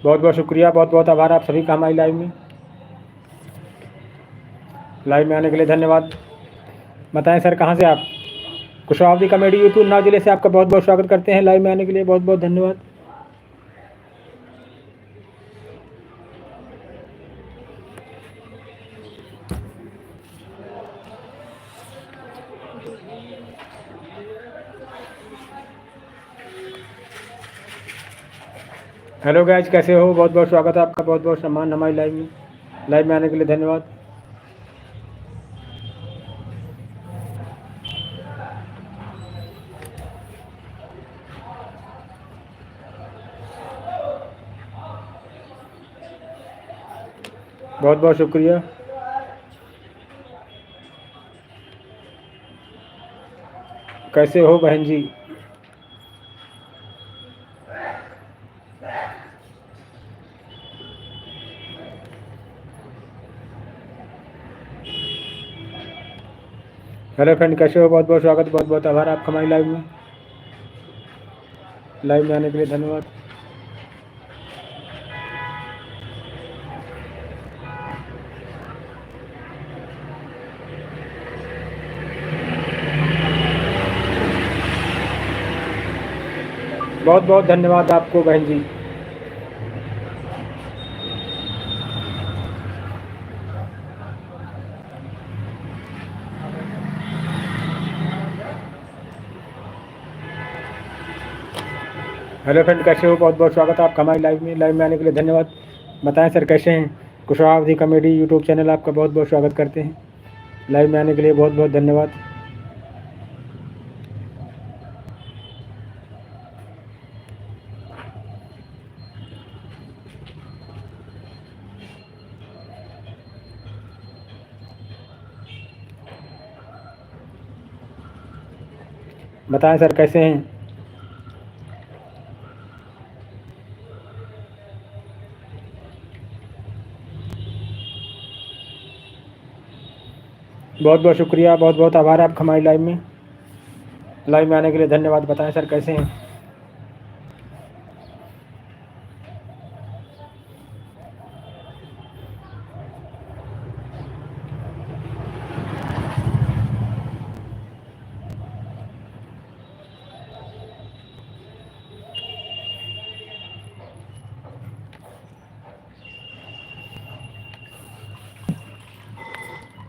बहुत बहुत शुक्रिया, बहुत बहुत आभार आप सभी का हमारी लाइव में आने के लिए धन्यवाद। बताएं सर कहाँ से आप? कुशवाहा कॉमेडी यूपी उन्नाव जिले से आपका बहुत बहुत स्वागत करते हैं। लाइव में आने के लिए बहुत बहुत धन्यवाद। हेलो गाइज, कैसे हो? बहुत बहुत स्वागत है आपका, बहुत बहुत सम्मान हमारी लाइव में आने के लिए धन्यवाद। बहुत बहुत शुक्रिया। कैसे हो बहन जी? हेलो फ्रेंड, कैसे हो? बहुत बहुत स्वागत, बहुत बहुत आभार आपका हमारी लाइव में आने के लिए धन्यवाद। बहुत बहुत धन्यवाद आपको बहन जी। हेलो फ्रेंड, कैसे हो? बहुत बहुत स्वागत है आपका हमारी लाइव में आने के लिए धन्यवाद। बताएं सर कैसे हैं? कुशवाहा कॉमेडी यूट्यूब चैनल आपका बहुत बहुत स्वागत करते हैं। लाइव में आने के लिए बहुत बहुत धन्यवाद। बताएं सर कैसे हैं? बहुत बहुत शुक्रिया, बहुत बहुत आभार आपका हमारी लाइव में आने के लिए धन्यवाद। बताएं सर कैसे हैं?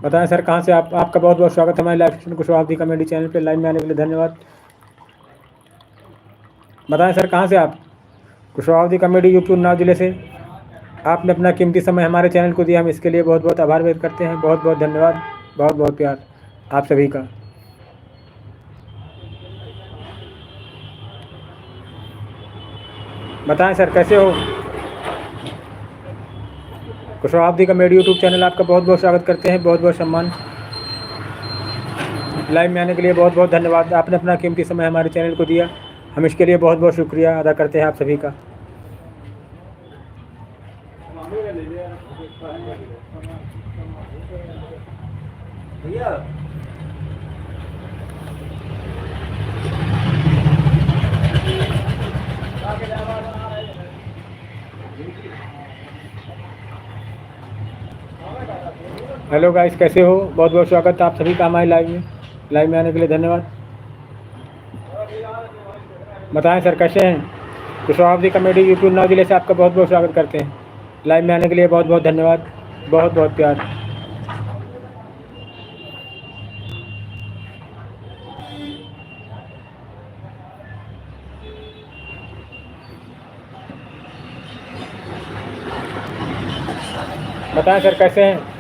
बताएं सर कहाँ से आप? आपका बहुत बहुत स्वागत है हमारे लाइव कुशवाहा कॉमेडी चैनल पे। लाइव में आने के लिए धन्यवाद। बताएं सर कहाँ से आप? कुशवाहा कॉमेडी यूपी उन्नाव जिले से आपने अपना कीमती समय हमारे चैनल को दिया, हम इसके लिए बहुत बहुत आभार व्यक्त करते हैं। बहुत बहुत धन्यवाद, बहुत बहुत प्यार आप सभी का। बताएं सर कैसे हो? कुशवाहा कॉमेडी यूट्यूब चैनल आपका बहुत बहुत स्वागत करते हैं, बहुत बहुत सम्मान। लाइव में आने के लिए बहुत बहुत धन्यवाद। आपने अपना कीमती समय हमारे चैनल को दिया, हम इसके लिए बहुत बहुत शुक्रिया अदा करते हैं आप सभी का। हेलो गाइस, कैसे हो? बहुत बहुत स्वागत है आप सभी का हमारे लाइव में आने के लिए धन्यवाद। बताएं सर कैसे हैं? कुशवाहा कॉमेडी यूपी उन्नाव जिले से आपका बहुत बहुत स्वागत करते हैं। लाइव में आने के लिए बहुत बहुत धन्यवाद, बहुत बहुत प्यार। बताएं सर कैसे हैं?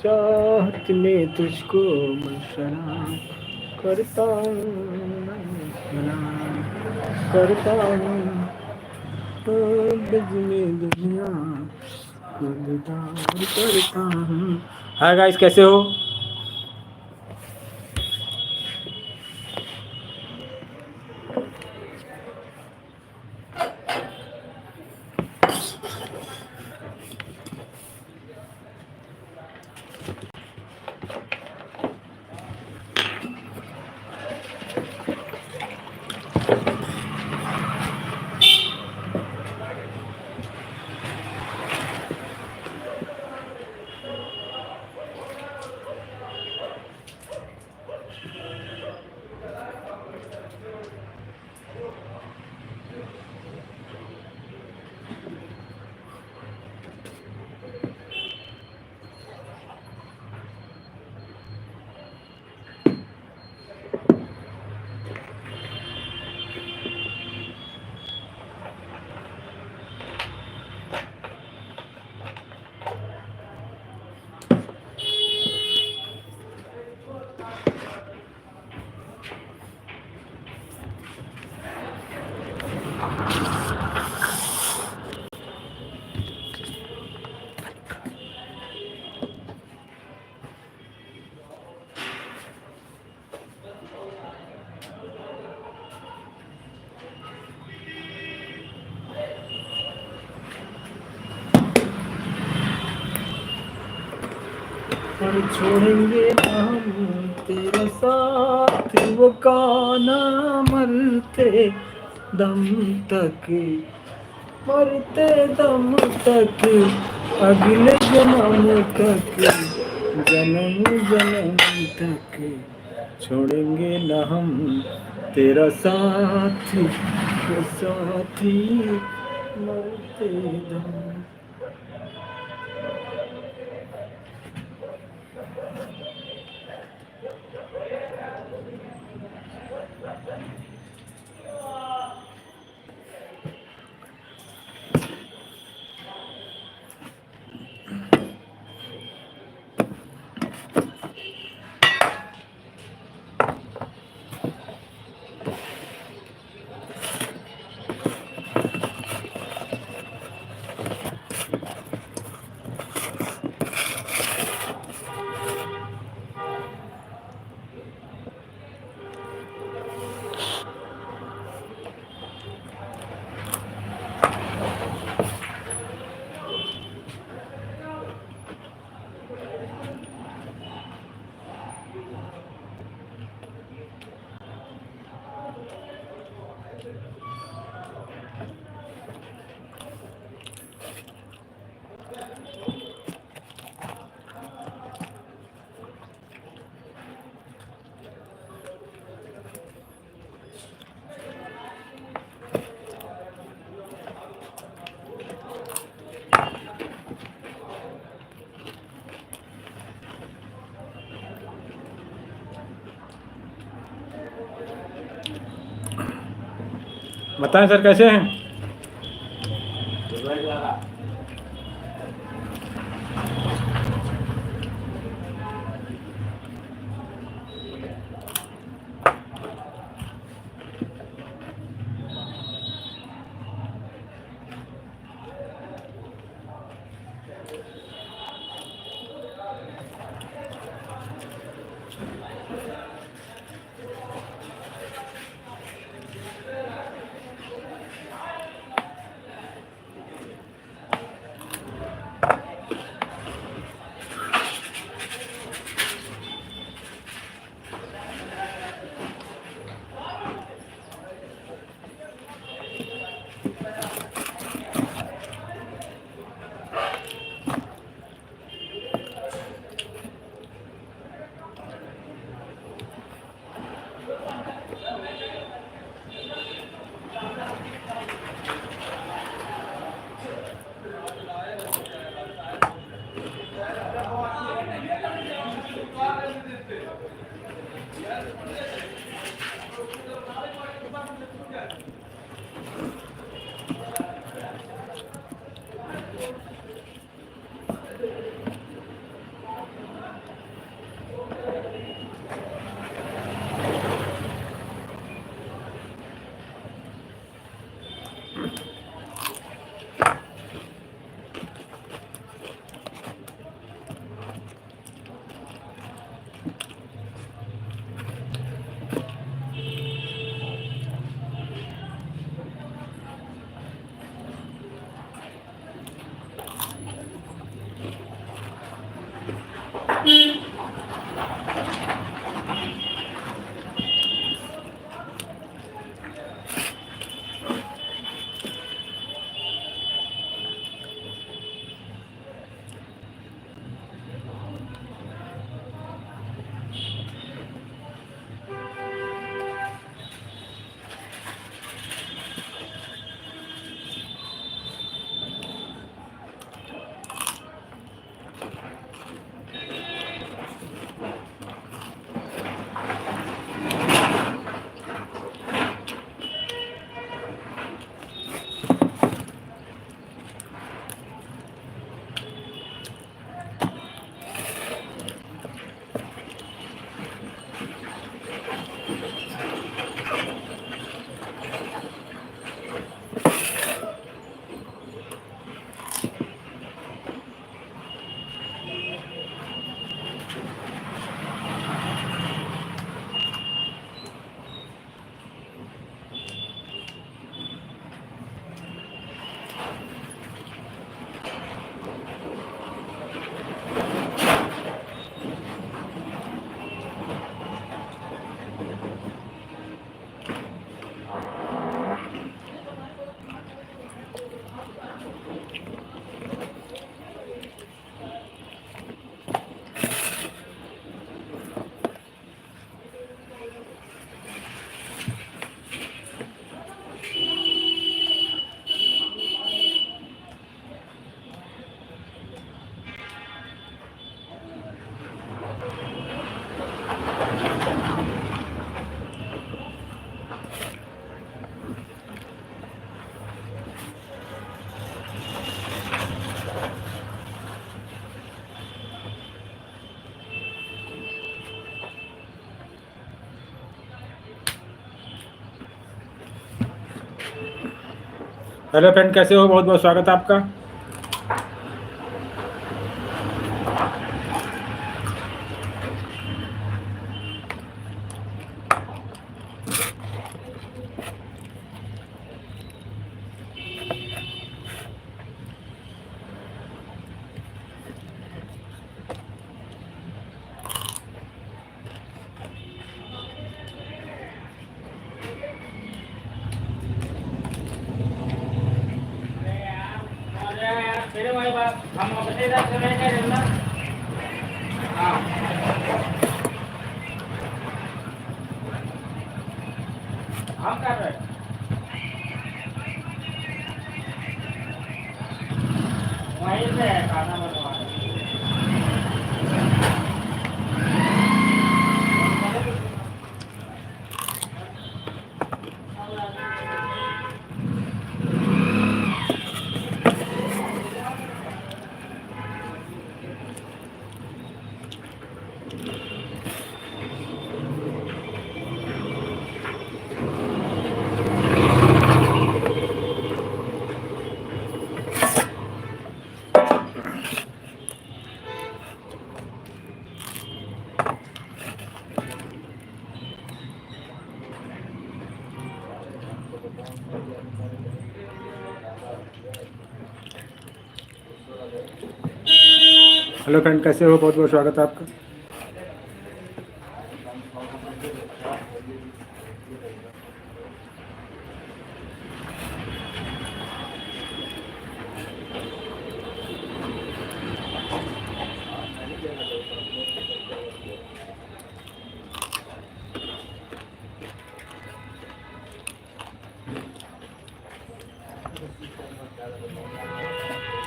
चाहत में तुझको मैं सलाम करता हूँ, सलाम करता हूँ, तो में दुनिया को दीदार करता हूँ। हाय गाइस, कैसे हो? पर छोड़ेंगे ना हम तेरा साथ, वो गाना मरते दम तक, मरते दम तक, अगले जन्म तक, जन्म जन्म तक छोड़ेंगे ना हम तेरा साथ, वो साथी मरते दम। बताएं सर, कैसे हैं? हेलो फ्रेंड, कैसे हो? बहुत बहुत स्वागत है आपका। हम कर रहे हैं वहीं से है खाना बनवा रहे हेलो फ्रेंड, कैसे हो? बहुत बहुत स्वागत है आपका।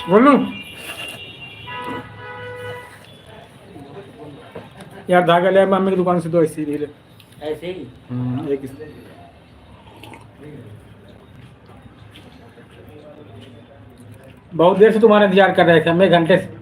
बोलूं यार, धागा ले मम्मी की दुकान से दो ऐसी ढीले। ऐसे ही एक बहुत देर से तुम्हारा इंतजार कर रहे थे हम, 1 घंटे से।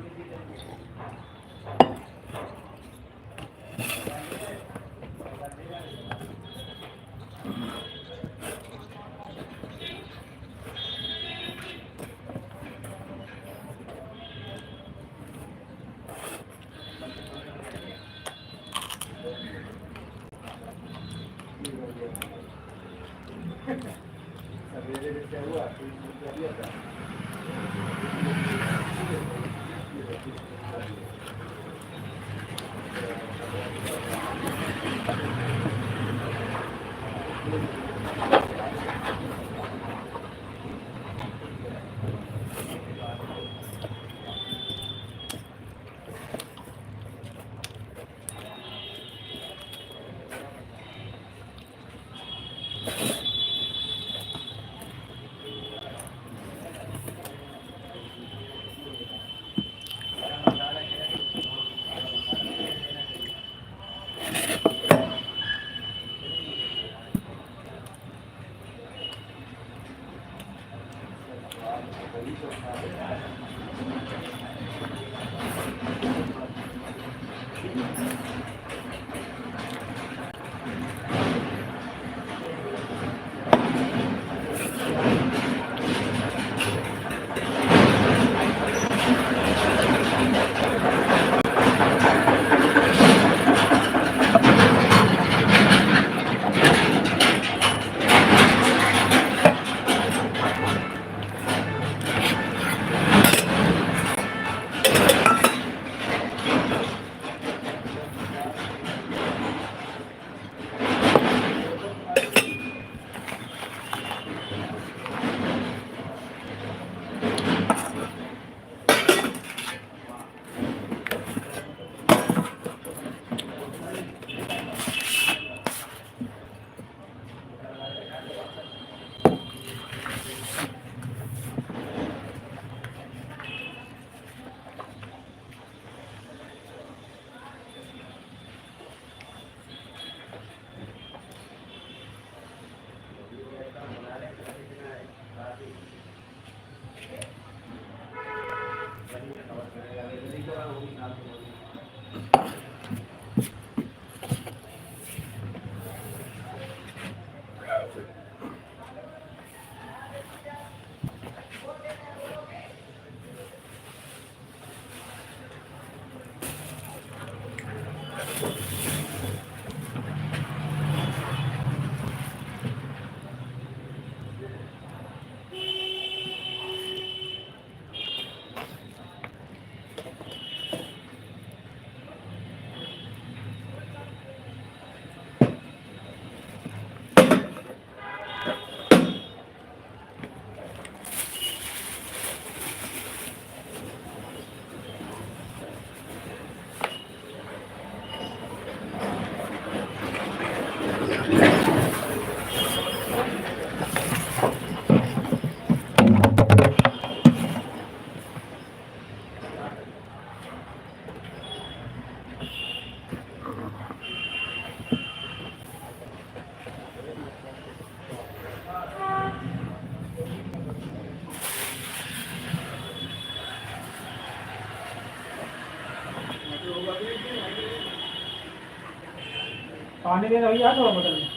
पानी देना भैया थोड़ा बोतल में।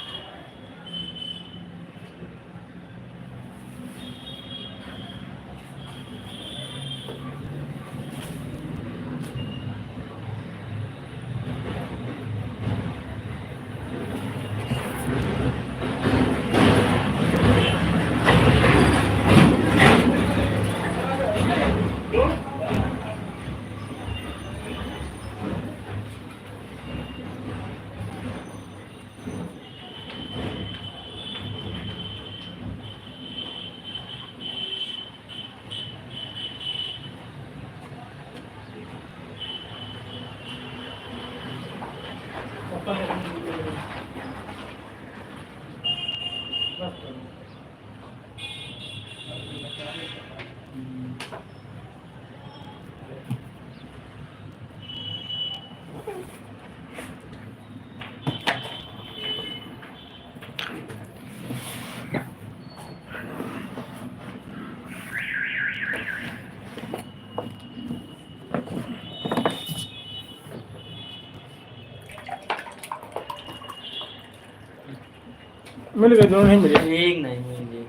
मिल गए, दोनों नहीं मिले एक नहीं मिली।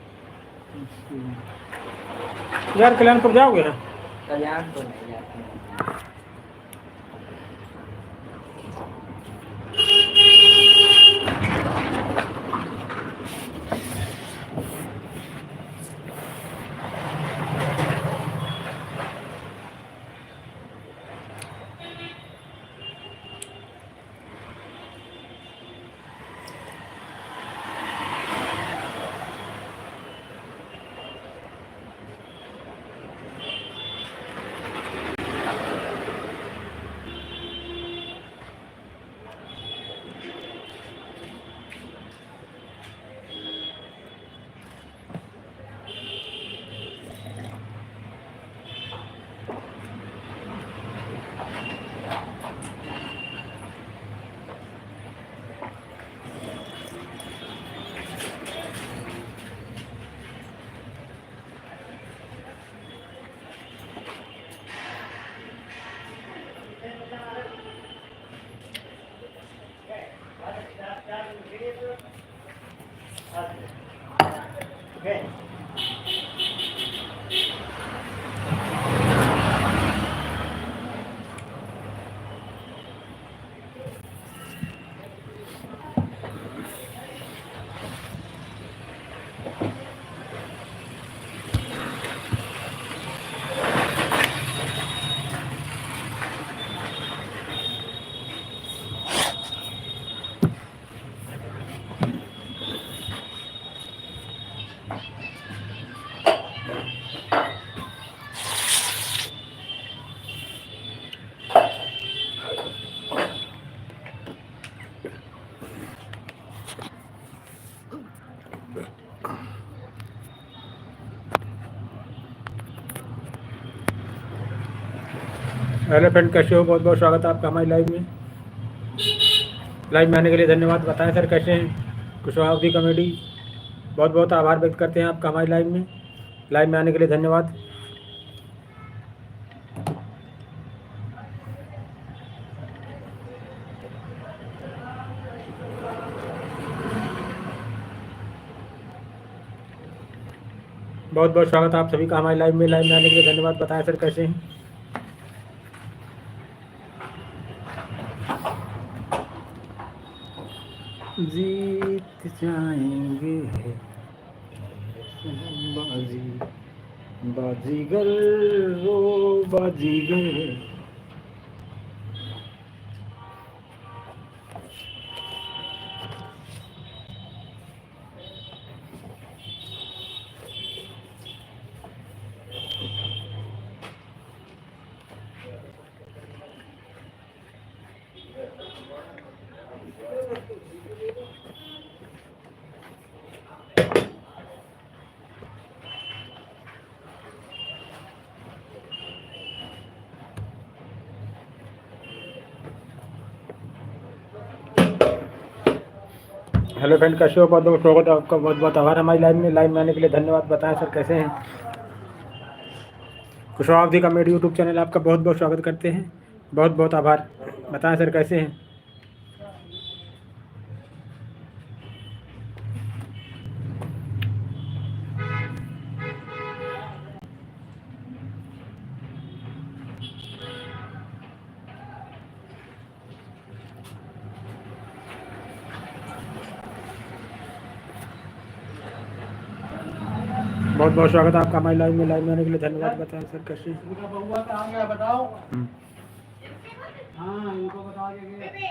यार। कल्याणपुर जाओगे ना? कल्याण तो नहीं जाते हैं। हेलो फ्रेंड, कैसे हो? बहुत बहुत स्वागत है आपका हमारी लाइव में। लाइव में आने के लिए धन्यवाद। बताएं सर कैसे हैं? कुशवाहा कॉमेडी, बहुत बहुत आभार व्यक्त करते हैं आपका हमारी लाइव में। लाइव में आने के लिए धन्यवाद। बहुत बहुत स्वागत है आप सभी का हमारी लाइव में। लाइव में आने के लिए धन्यवाद। बताएं सर कैसे हैं? जीत जाएंगे बाजी, बाजीगर वो बाजीगर। हेलो फ्रेंड, कैसे हो? बहुत बहुत स्वागत है आपका। बहुत बहुत आभार हमारी लाइव में। लाइव में आने के लिए धन्यवाद। बताएं सर कैसे हैं? कुशवाहा कॉमेडी यूट्यूब चैनल आपका बहुत बहुत स्वागत करते हैं। बहुत बहुत आभार। बताएं सर कैसे हैं? बहुत बहुत स्वागत है आपका हमारी लाइव में आने के लिए धन्यवाद बताएं सर कैसे हैं? इनका बहुआ का आ गया बताओ। हाँ इनको बता के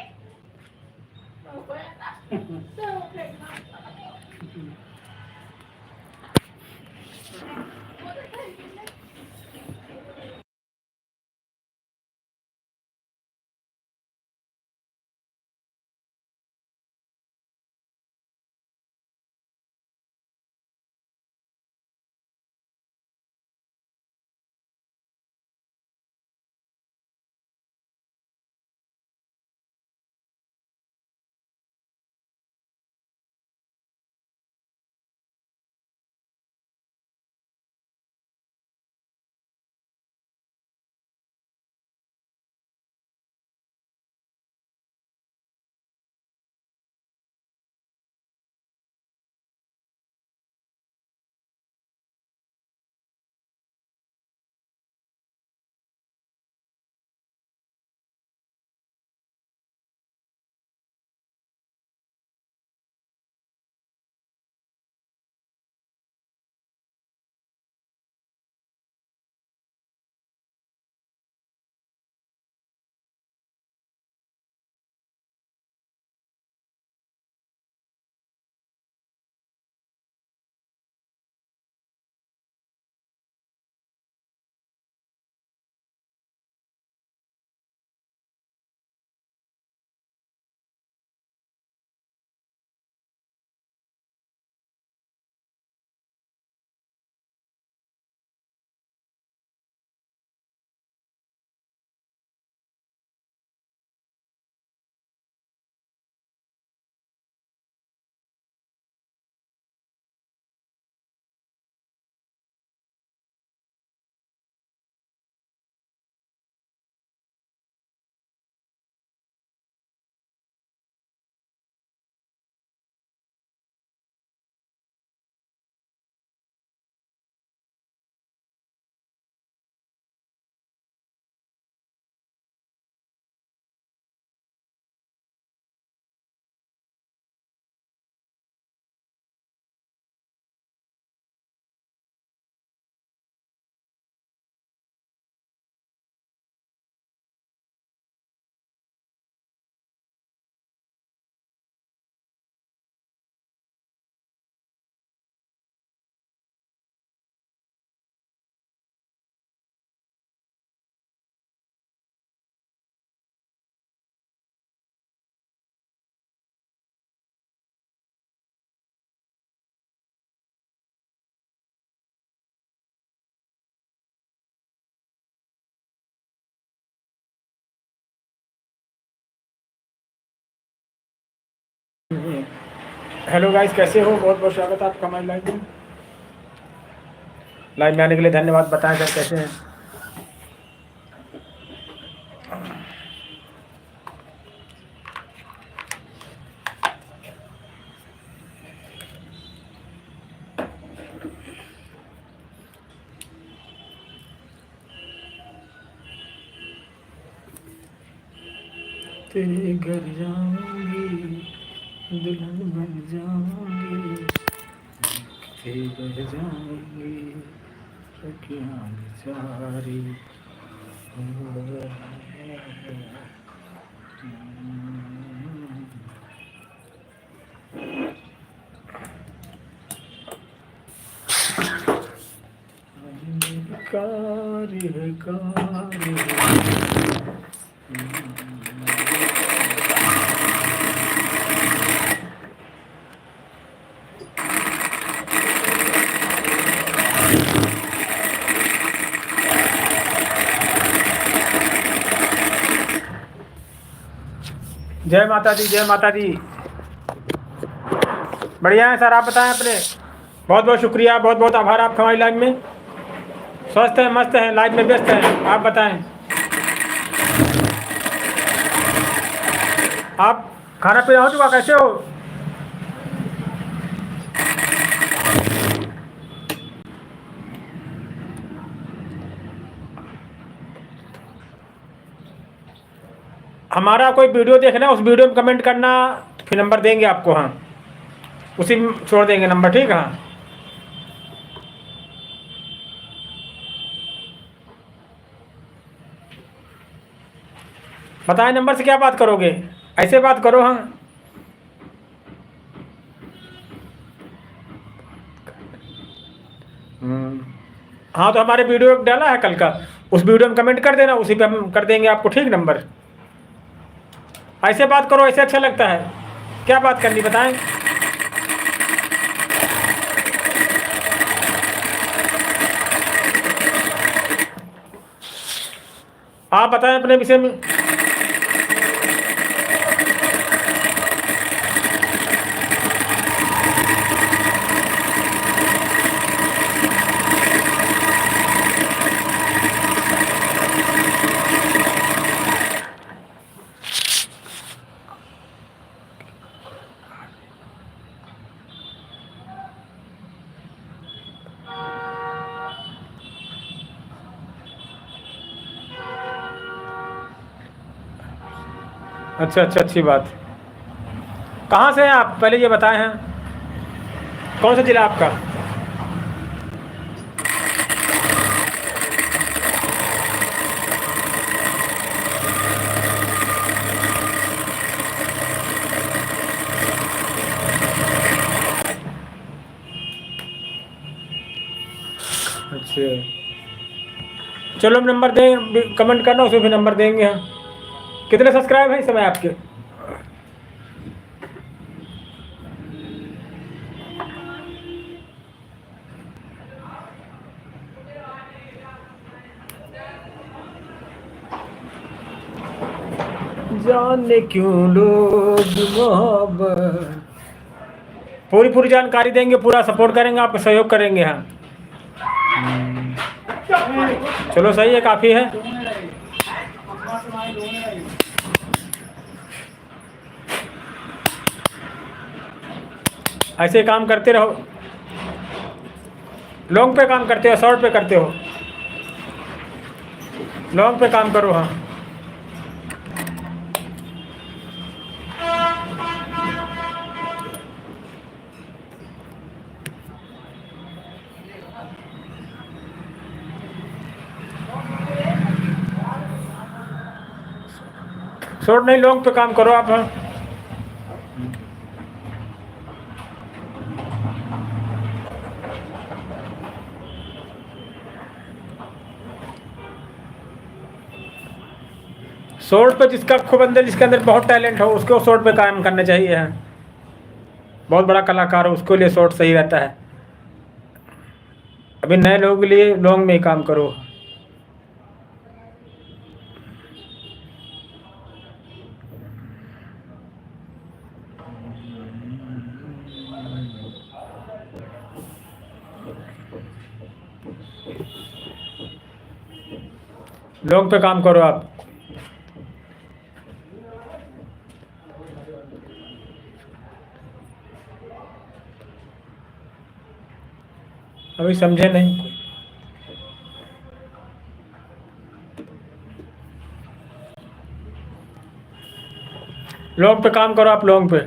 हेलो गाइस कैसे हो बहुत बहुत स्वागत है आपका हमारी लाइव में आने के लिए धन्यवाद बताएं सर कैसे हैं तेरे घर जाऊंगी दुल्हन बन जाऊंगी तेरे घर जाऊंगी सखियां बेचारी कार्य जय माता दी जय माता दी बढ़िया है सर आप बताएं अपने बहुत बहुत शुक्रिया बहुत बहुत आभार आपका हमारी लाइव में स्वस्थ है मस्त है लाइव में व्यस्त है आप बताएं आप खाना पीना हो चुका कैसे हो हमारा कोई वीडियो देखना है उस वीडियो में कमेंट करना फिर नंबर देंगे आपको हाँ उसी में छोड़ देंगे नंबर ठीक है हाँ बताएं नंबर से क्या बात करोगे, ऐसे बात करो। हाँ हाँ, तो हमारे वीडियो डाला है कल का, उस वीडियो में कमेंट कर देना, उसी पे हम कर देंगे आपको, ठीक नंबर। ऐसे बात करो, ऐसे अच्छा लगता है। क्या बात करनी बताएं। आप बताएं अपने विषय में। अच्छा अच्छा, अच्छी बात। कहाँ से हैं आप, पहले ये बताएं हैं, कौन सा जिला आपका? अच्छा, चलो हम नंबर दें, कमेंट करना, उसमें भी नंबर देंगे हम। कितने सब्सक्राइब हैं इस समय आपके? जाने क्यों लोग मोहब्बत, पूरी जानकारी देंगे, पूरा सपोर्ट करेंगे, आपका सहयोग करेंगे। हाँ चलो सही है, काफ़ी है। ऐसे काम करते रहो। लॉन्ग पे काम करते हो, शॉर्ट पे करते हो? लॉन्ग पे काम करो। हाँ शॉर्ट नहीं, लॉन्ग पे काम करो आप। हाँ शॉर्ट पे जिसका खूब अंदर, जिसके अंदर बहुत टैलेंट हो, उसको शॉर्ट पे काम करना चाहिए। हाँ बहुत बड़ा कलाकार हो, उसके लिए शॉर्ट सही रहता है। अभी नए लोगों के लिए लॉन्ग में ही काम करो। लॉन्ग पे काम करो आप। अभी समझे नहीं। लॉन्ग पे काम करो आप, लॉन्ग पे।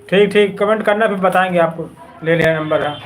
ठीक ठीक, कमेंट करना, फिर बताएंगे आपको। ले लिया नंबर। हाँ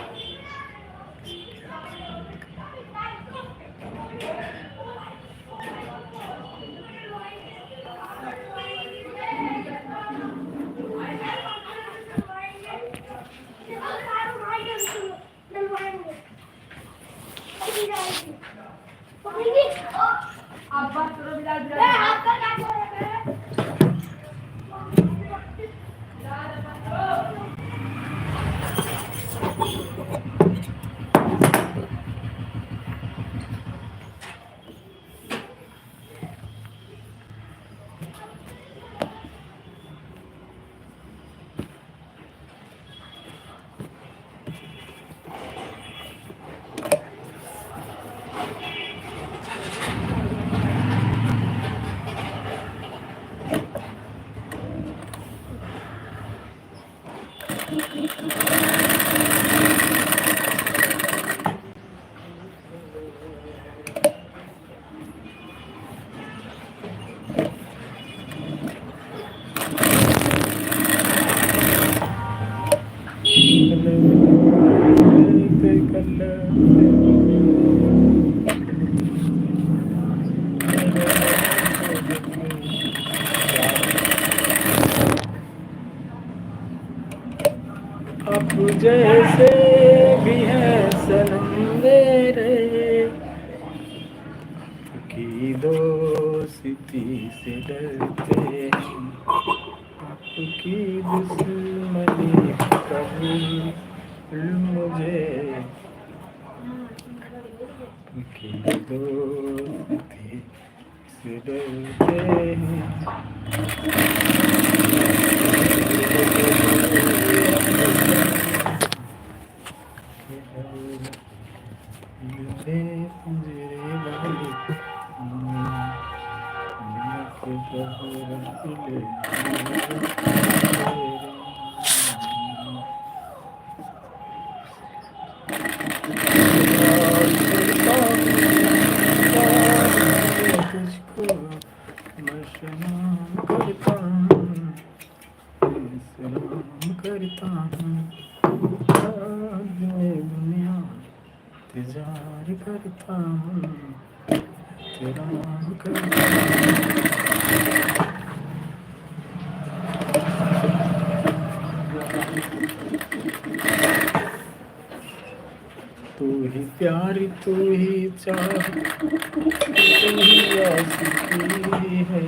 अब जैसे भी है सनम मेरे की दोस्ती से डरते हैं, आपकी दुश्मनी कभी मुझे की दोस्ती से डरते हैं। तुझको मैं सलाम करता हूँ, सलाम करता हूँ, आज मैं दुनिया इंतजार करता हूँ, सलाम करता तू ही प्यार, तू ही चाह, तू ही आशिकी है,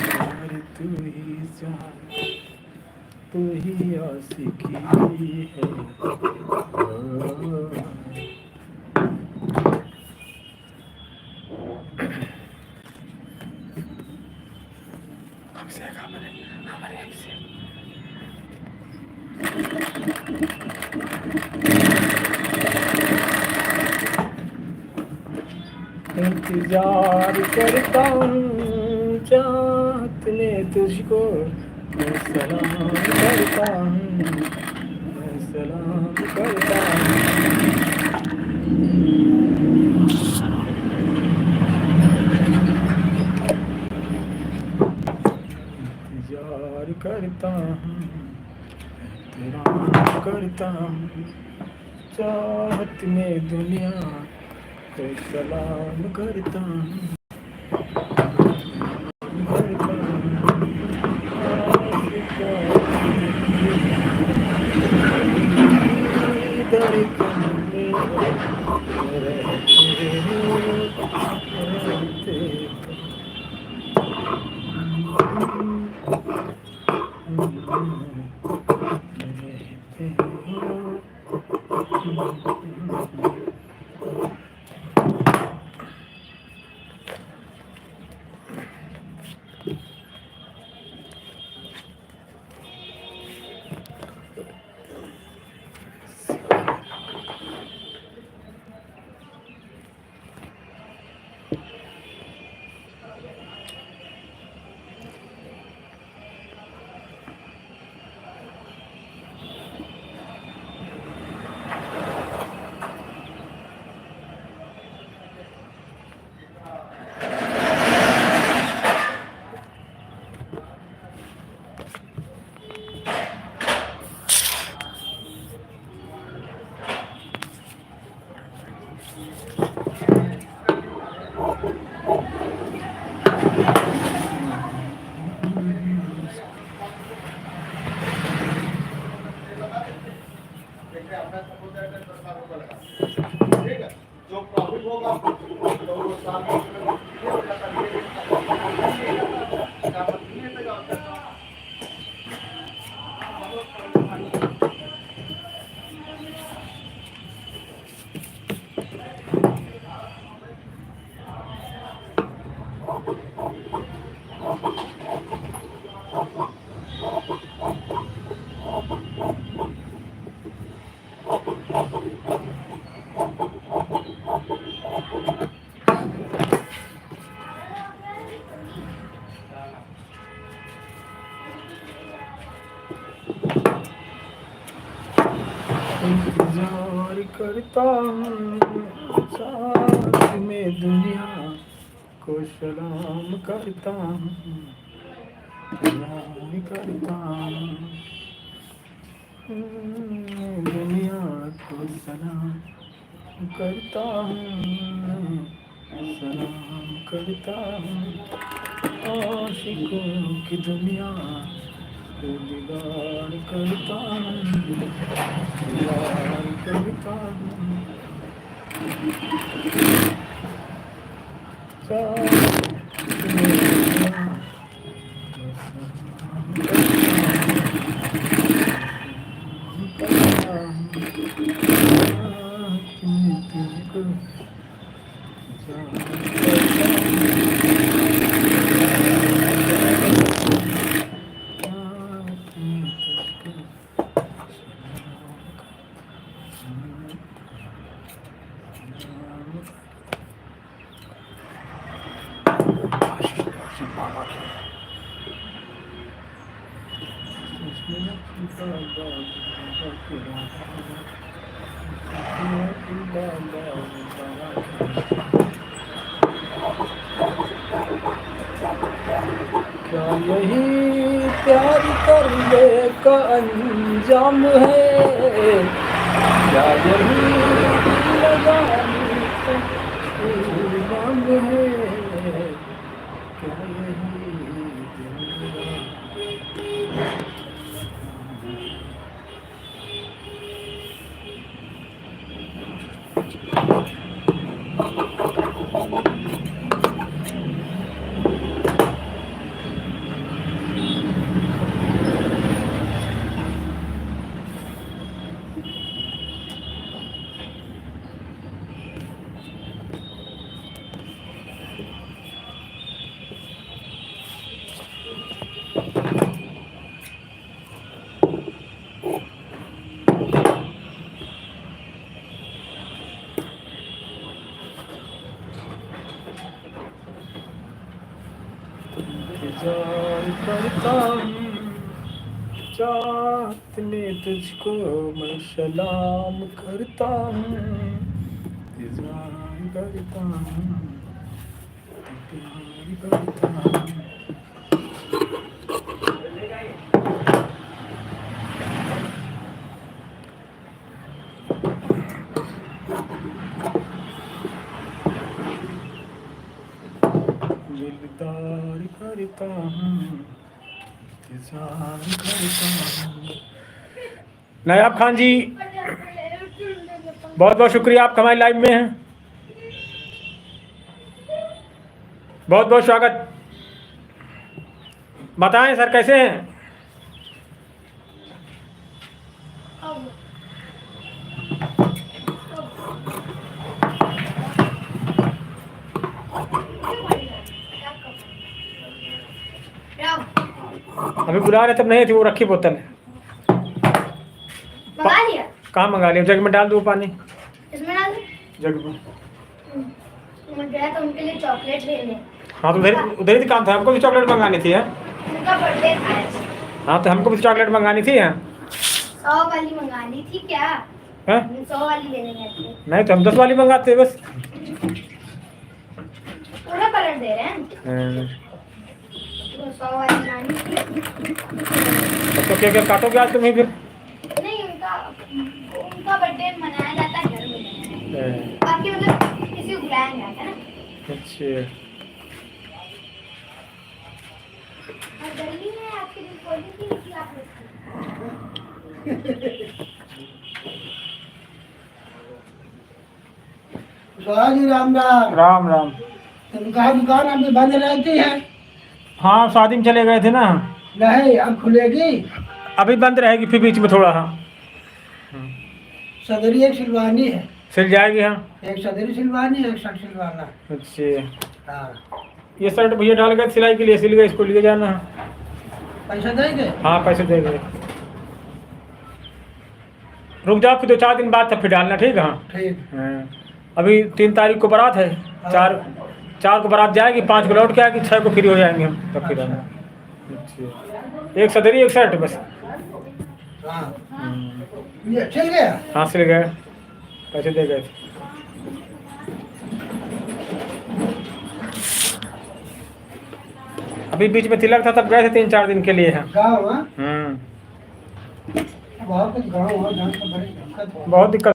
प्यार तू ही चाह, तू ही आशिकी है। हमसे हमारे हमसे इंतजार करता हूँ चाहत में तुझको, मैं सलाम करता हूँ, मैं सलाम करता हूँ। इंतजार करता हूँ, एहतराम करता हूँ, चाहत में दुनिया को सलाम करता हूँ, करता हूँ। धड़कन में रहते इंतजार करता हूँ साथ में दुनिया को सलाम करता हूँ इंतजार करता हूँ दुनिया को सलाम करता हूँ सलाम करता हूँ आशिकों की दुनिया को दीदार करता हूँ दीदार करता हूँ साथ में दुनिया को सलाम करता हूँ साथ में तुझको क्या यही प्यार करने का अंजाम है क्या यही लगाने का इल्जाम है क्या यही इंतजार करता हूँ चाहत में तुझको मैं सलाम करता हूँ इंतजार करता हूँ प्यार करता हूँ दिलदार करता हूँ इंतजार करता हूँ। नायाब खान जी बहुत बहुत शुक्रिया, आप हमारे लाइव में हैं, बहुत बहुत स्वागत। बताएं सर कैसे हैं? अभी बुला रहे तब नहीं थी, वो रखी बोतल है। मंगा लिया? कहाँ मंगा लिया? जग में डाल दो पानी, इसमें डाल दो। जग में। मैं गया था उनके लिए चॉकलेट लेने। हाँ तो उधर ही काम था, हमको भी चॉकलेट मंगानी थी। उनका बर्थडे था आज। हाँ तो हमको भी चॉकलेट मंगानी थी। 100 वाली मंगानी थी क्या? हैं? 100 वाली लेने गए थे। नहीं तो हम 10 वाली मंगाते बस। पूरा कलर दे रहे हैं। तो 100 वाली लानी थी। तो क्या काटोगे आज तुम्हें फिर? नहीं, उनका बर्थडे मनाया जाता है घर में। बाकी मतलब किसी को बुलाया नहीं जाता ना। अच्छा और दिल्ली में आपके दिन बोली थी कि आप जी राम राम। राम राम। कहा दुकान अभी बंद रहती है? हाँ शादी में चले गए थे ना। नहीं, अब खुलेगी। अभी बंद रहेगी फिर बीच में थोड़ा। हाँ सदरी एक सिलवानी है। सिल जाएगी। हाँ एक सदरी सिलवानी है, एक शर्ट सिलवाना है। अच्छा हाँ, ये शर्ट भैया डाल गए सिलाई के लिए, सिल गए, इसको लिए जाना। पैसा देंगे? हाँ पैसे दे गए। रुक जाओ फिर 2-4 दिन बाद तब फिर डालना, ठीक है? हाँ ठीक। हाँ। अभी 3 तारीख को बारात है, 4 को बारात जाएगी, 5 को लौट के आएगी, 6 को फ्री हो जाएंगे हम तब फिर आना। अच्छा एक सदरी एक शर्ट बस। हाँ ये चल गया। हाँ सिल गए, पैसे दे गए थे। अभी बीच में तिलक था तब गए थे 3-4 दिन के लिए। हाँ गाँव हाँ हम्म। बहुत कुछ गाँव हो जहाँ तो बड़ी दिक्कत हो। बहुत दिक्कत।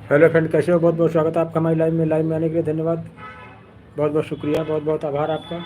हेलो फ्रेंड, कैसे हो? बहुत बहुत स्वागत है आपका हमारी लाइव में आने के लिए धन्यवाद। बहुत बहुत शुक्रिया, बहुत बहुत आभार आपका।